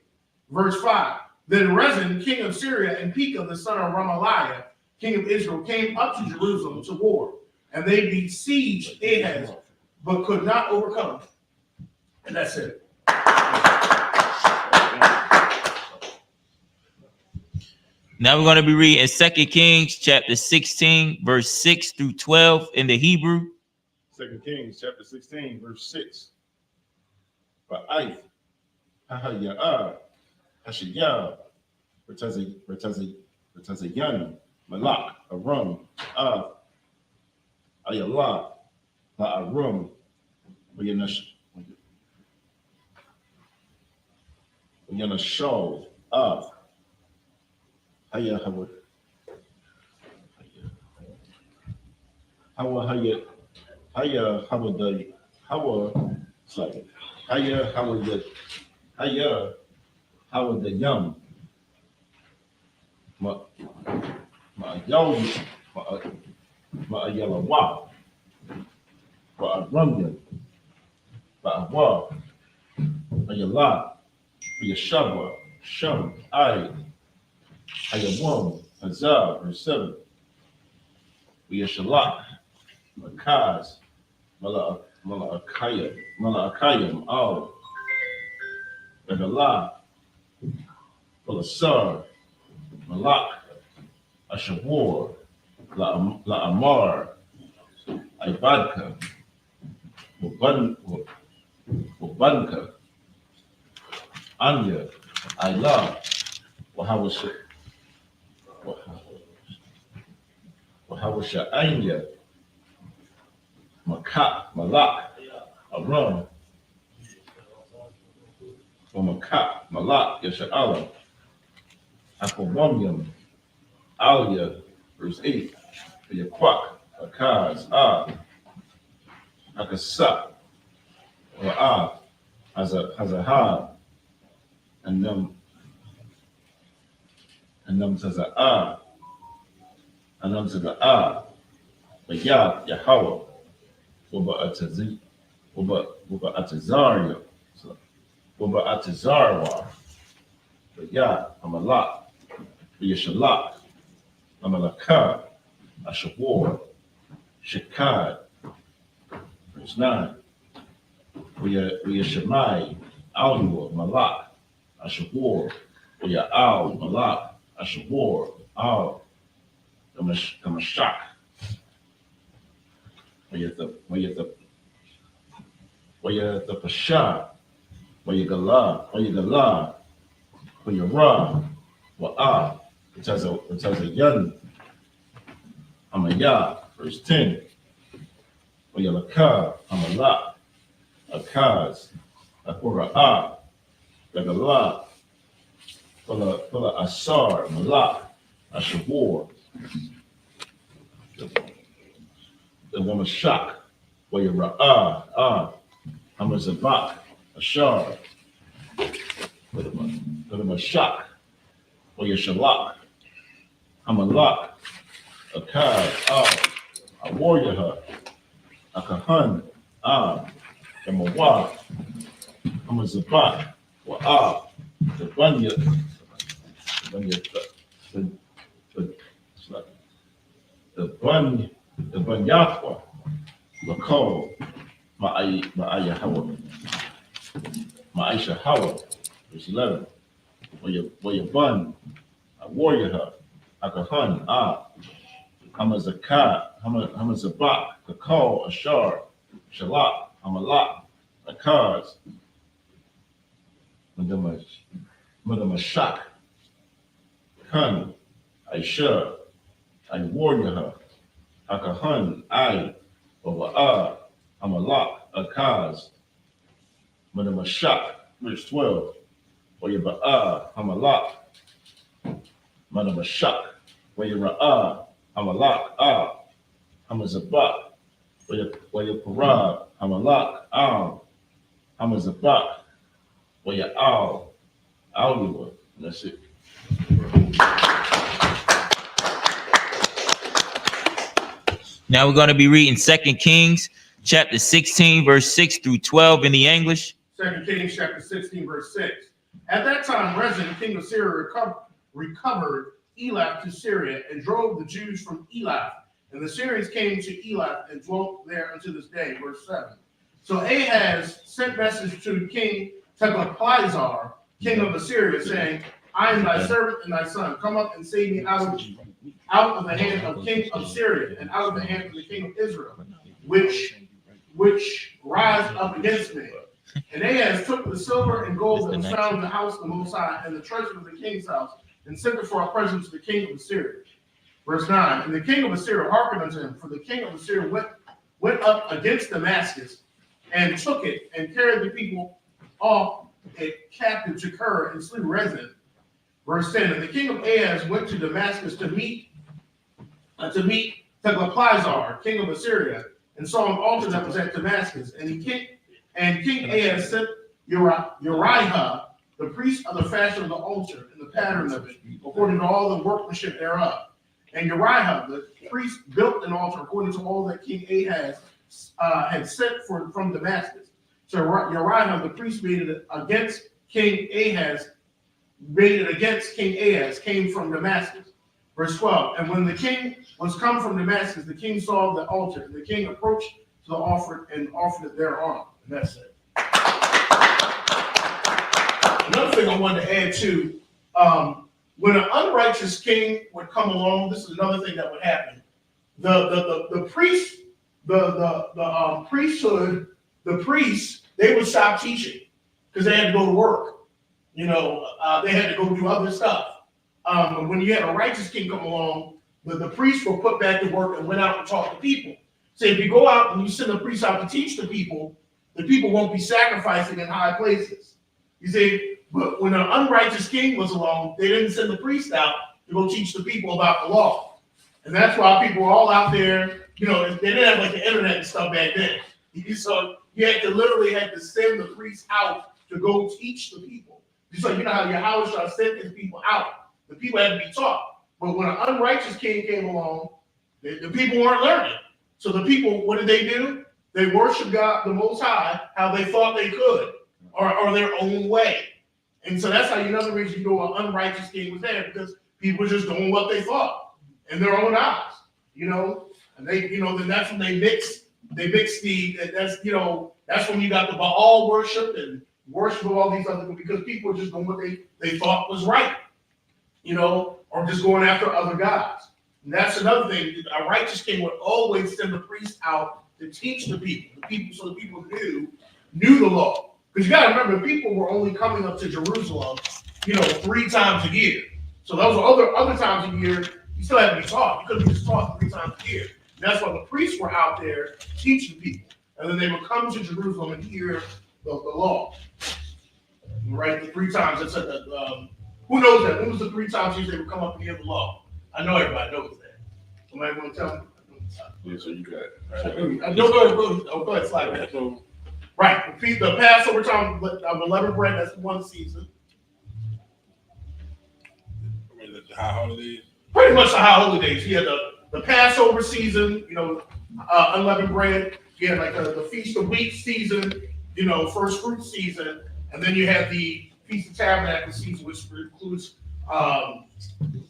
Verse 5. Then Rezin, king of Syria, and Pekah, the son of Remaliah, king of Israel, came up to Jerusalem to war, and they besieged Ahaz, but could not overcome him. And that's it. Now we're going to be reading 2 Kings chapter 16, verse 6 through 12 in the Hebrew. 2 Kings chapter 16, verse 6. Ba'aith, Hahayah, Hashiyah, Bertazayan, Malak, Aram, Ayallah, La'arum, Yanashol, Haya Howard, Haya Howard, sorry, Haya Howard the Young, Ma'ayalawa, Ba'aramyan, Ba'awa, Ayala, Yashaba, Shum, Ayawam, Azar, or 7, Yashalak, Makaz, Malakayam, Al, Begalah, Asar, Malak, Ashavor, La'amar, Ibadka, Wabanka, Anya, Ilah, Wahawasha Anya, Malak, Aram, Malak, Yasha'ala, Aquamonium, Alia, verse 8, Yaquak, Akaz, Akasa, or Hazahab, and them Taza'ah, and them Taza'ah, Bayab, Yahweh, Uba Atazaria, Uba Atazarwa, Bayab, Amalak, Yashalak, Amalakah, Ashavor, Shekad, verse 9, Uyashamai, Alua, Malak, Ashavor, Uya'al, Malak, Ashavor, Al, Kamashak, Uyatha Pasha, Uyagala, Uyara, Wa'a, it has a yan, Amaya, verse 10, Uyalaka, Amalak, Akaz, Akura'ah, Gagala, Fula Asar, Malak, Ashavor, the woman Shak, Wayara'ah, Hamazabak, Ashar, the Shak, Wayashalak, Hamalak, Akaz, a warrior, Akahan, the Mawah, Hamazabak, Wa'ah, the Bunya, the Bunyakwa, Lakol, Ma'aisha Hawa, verse 11, where your bun, a warrior, Akahan, Hamazabak, Kakal, Ashar, Shalak, Hamalak, Akaz, Madamashak, Khan, Aisha, I warrior, Akahan, Wa'ah, Hamalak, Akaz, Madamashak, verse 12, Wayaba'ah, Hamalak, Madamashak, Wayara'ah, Hamalak, Hamazabak, Wayaparab, Hamalak, Hamazabak, Waya'al, Alua, and that's it. Now we're going to be reading 2 Kings chapter 16, verse 6 through 12 in the English. 2 Kings chapter 16, verse 6. At that time, Rezin, king of Syria, recovered Elath to Syria and drove the Jews from Elath. And the Syrians came to Elath and dwelt there unto this day. Verse 7. So Ahaz sent message to King Tiglath-Pileser, king of Assyria, saying, I am thy servant and thy son. Come up and save me out of the hand of king of Syria and out of the hand of the king of Israel, which rise up against me. And Ahaz took the silver and gold that was found in the house of the Most High and the treasure of the king's house and sent it for a present to the king of Assyria. Verse 9. And the king of Assyria hearkened unto him, for the king of Assyria went up against Damascus and took it and carried the people off a captive to Kir and slew Rezin. Verse 10. And the king of Ahaz went to Damascus to meet Tiglath-Pileser, king of Assyria, and saw an altar that was at Damascus. And King Ahaz sent Uriah, the priest of the fashion of the altar and the pattern of it, according to all the workmanship thereof. And Uriah, the priest, built an altar according to all that King Ahaz had sent from Damascus. So Uriah, the priest, made it against King Ahaz, came from Damascus. Verse 12. And when the king was come from Damascus, the king saw the altar, and the king approached to the altar and offered it thereon. And that's it. Another thing I wanted to add to When an unrighteous king would come along, this is another thing that would happen. The priests, priesthood, the priests, they would stop teaching because they had to go to work. They had to go do other stuff. When you had a righteous king come along, the priests were put back to work and went out and taught the people. So if you go out and you send the priests out to teach the people won't be sacrificing in high places. You see, but when an unrighteous king was along, they didn't send the priest out to go teach the people about the law. And that's why people were all out there, they didn't have like the internet and stuff back then. So you literally had to send the priests out to go teach the people. So you know how Yahweh sent his people out. The people had to be taught. But when an unrighteous king came along, the people weren't learning. So the people, what did they do? They worshiped God, the Most High, how they thought they could, or their own way. And so that's how another reason you know an unrighteous king was there, because people were just doing what they thought in their own eyes, and they, then that's when they mix that's when you got the Baal worship and worship of all these other things, because people were just doing what they thought was right, or just going after other gods. And that's another thing. A righteous king would always send the priest out to teach the people, so the people knew the law. Because you got to remember, people were only coming up to Jerusalem, 3 times a year. So those were other times a year, you still had to be taught. You couldn't be just taught 3 times a year. And that's why the priests were out there teaching people. And then they would come to Jerusalem and hear the law. Right? The 3 times. It said that, who knows that? When was the 3 times they would come up and hear the law? I know everybody knows that. Somebody want to tell me? Yeah, so you got it. Go ahead, slide that. So, right, the Passover time of unleavened bread, that's one season. The high holidays? Pretty much the high holidays. You had the Passover season, unleavened bread. You had like the Feast of Weeks season, first fruit season. And then you had the Feast of Tabernacles season, which includes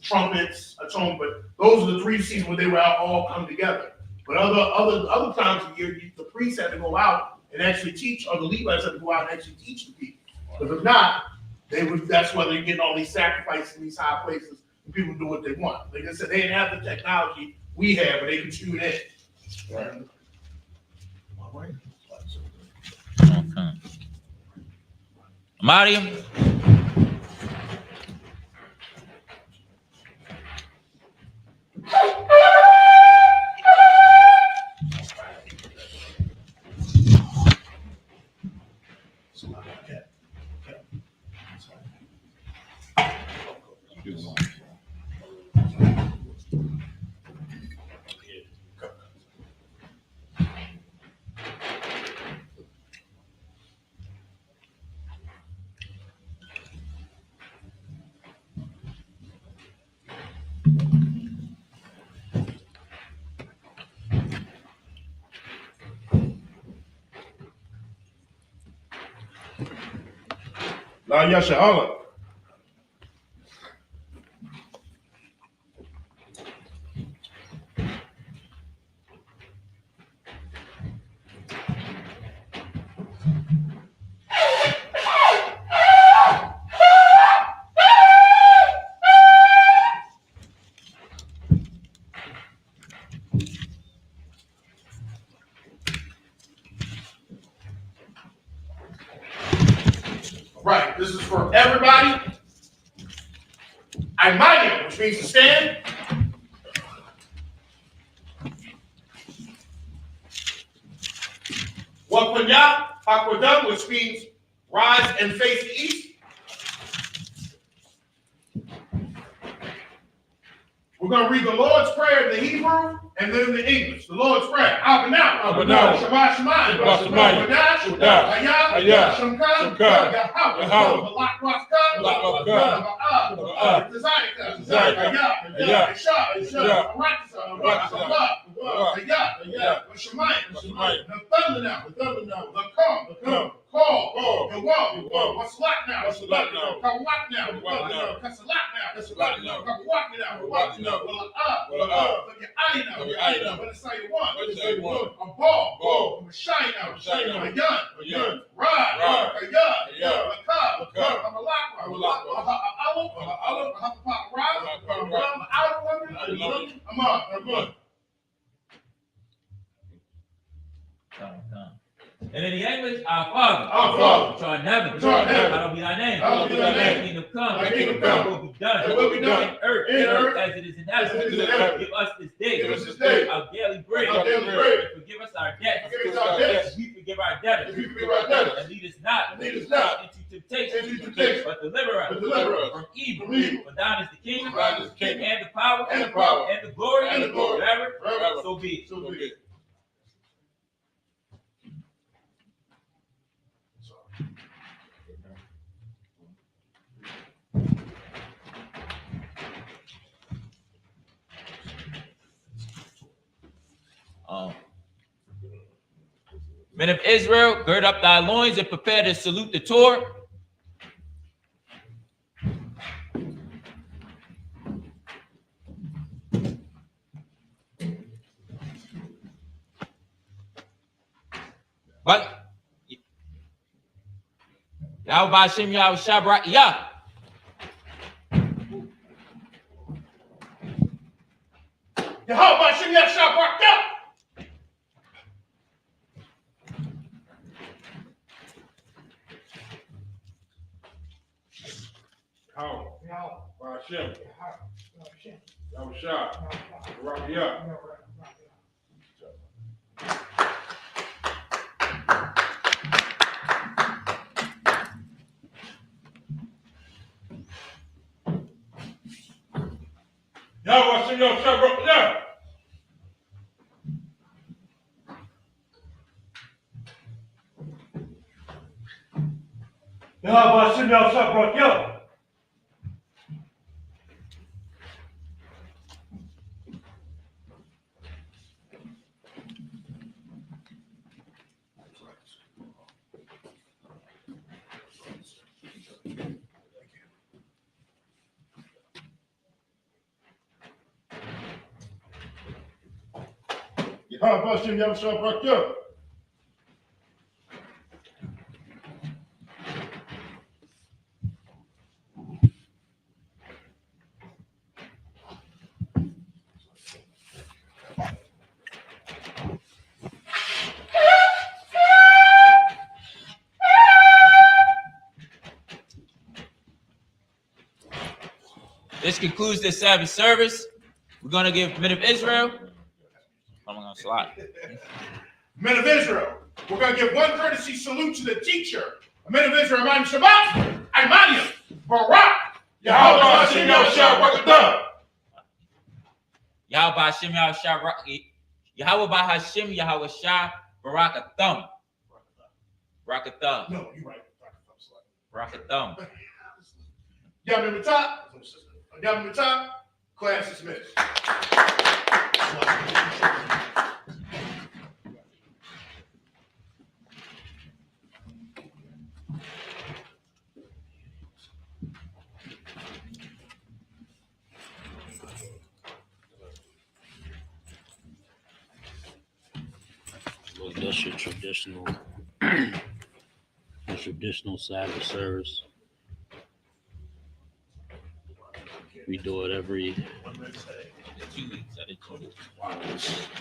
trumpets, atonement. But those are the 3 seasons where they were all come together. But other times of the year, the priests had to go out and actually teach, or the Levites had to go out and actually teach the people. Because if not, that's why they're getting all these sacrifices in these high places, and people do what they want. Like I said, they didn't have the technology we have, but they could tune in. Right. All right. Okay. Mario. La Yasha Allah. Right, this is for everybody. Imanium, which means to stand. Wakwanya, Hakwadam, which means rise and face the east. We're going to read the Lord's Prayer in the Hebrew and then in the English. The Lord's Prayer. Abanaw. Shabbat Shemayim. Wadash. Hayah. Shemka. Yahweh. Malak Raska. Tazayika. Hayah. Isha. Hayah. Shemayim. The thunder now. The come. Call. The walk. What's locked now? Come walk now. Kasalak now. Come walk now. What is say one? A ball. A shine out. A gun. Rod. A yard. A cob. A malakwa. And in the English, our Father, which art in heaven, hallowed be thy name. Thy kingdom come, thy will be done. In earth, as it is in heaven. Give us this day our daily bread. Forgive us our debts. We forgive our debtors. And lead us not into temptation, but deliver us from evil. For thine is the kingdom, and the power, and the glory, forever. So be it. Men of Israel, gird up thy loins and prepare to salute the Torah. But Yahweh Hashem Yahweh Shabrak Yah. Yahweh Hashem Yahweh Shabrak Yah. This concludes the Sabbath service. We're going to give men of Israel. I'm going to slide. Men of Israel, we're going to give one courtesy salute to the teacher. Men of Israel, Imam Shabbat, Imanium, Barak, Yahweh Hashem Yahweh Yahweh Hashem Yahweh Shabrak. Yahweh Hashem Yahweh Shah Barakathum. Barakathum. No, you're right. Barakathum. Yahweh Matah, class dismissed. Well, that's your traditional, Sabbath service. We do it every 2 weeks.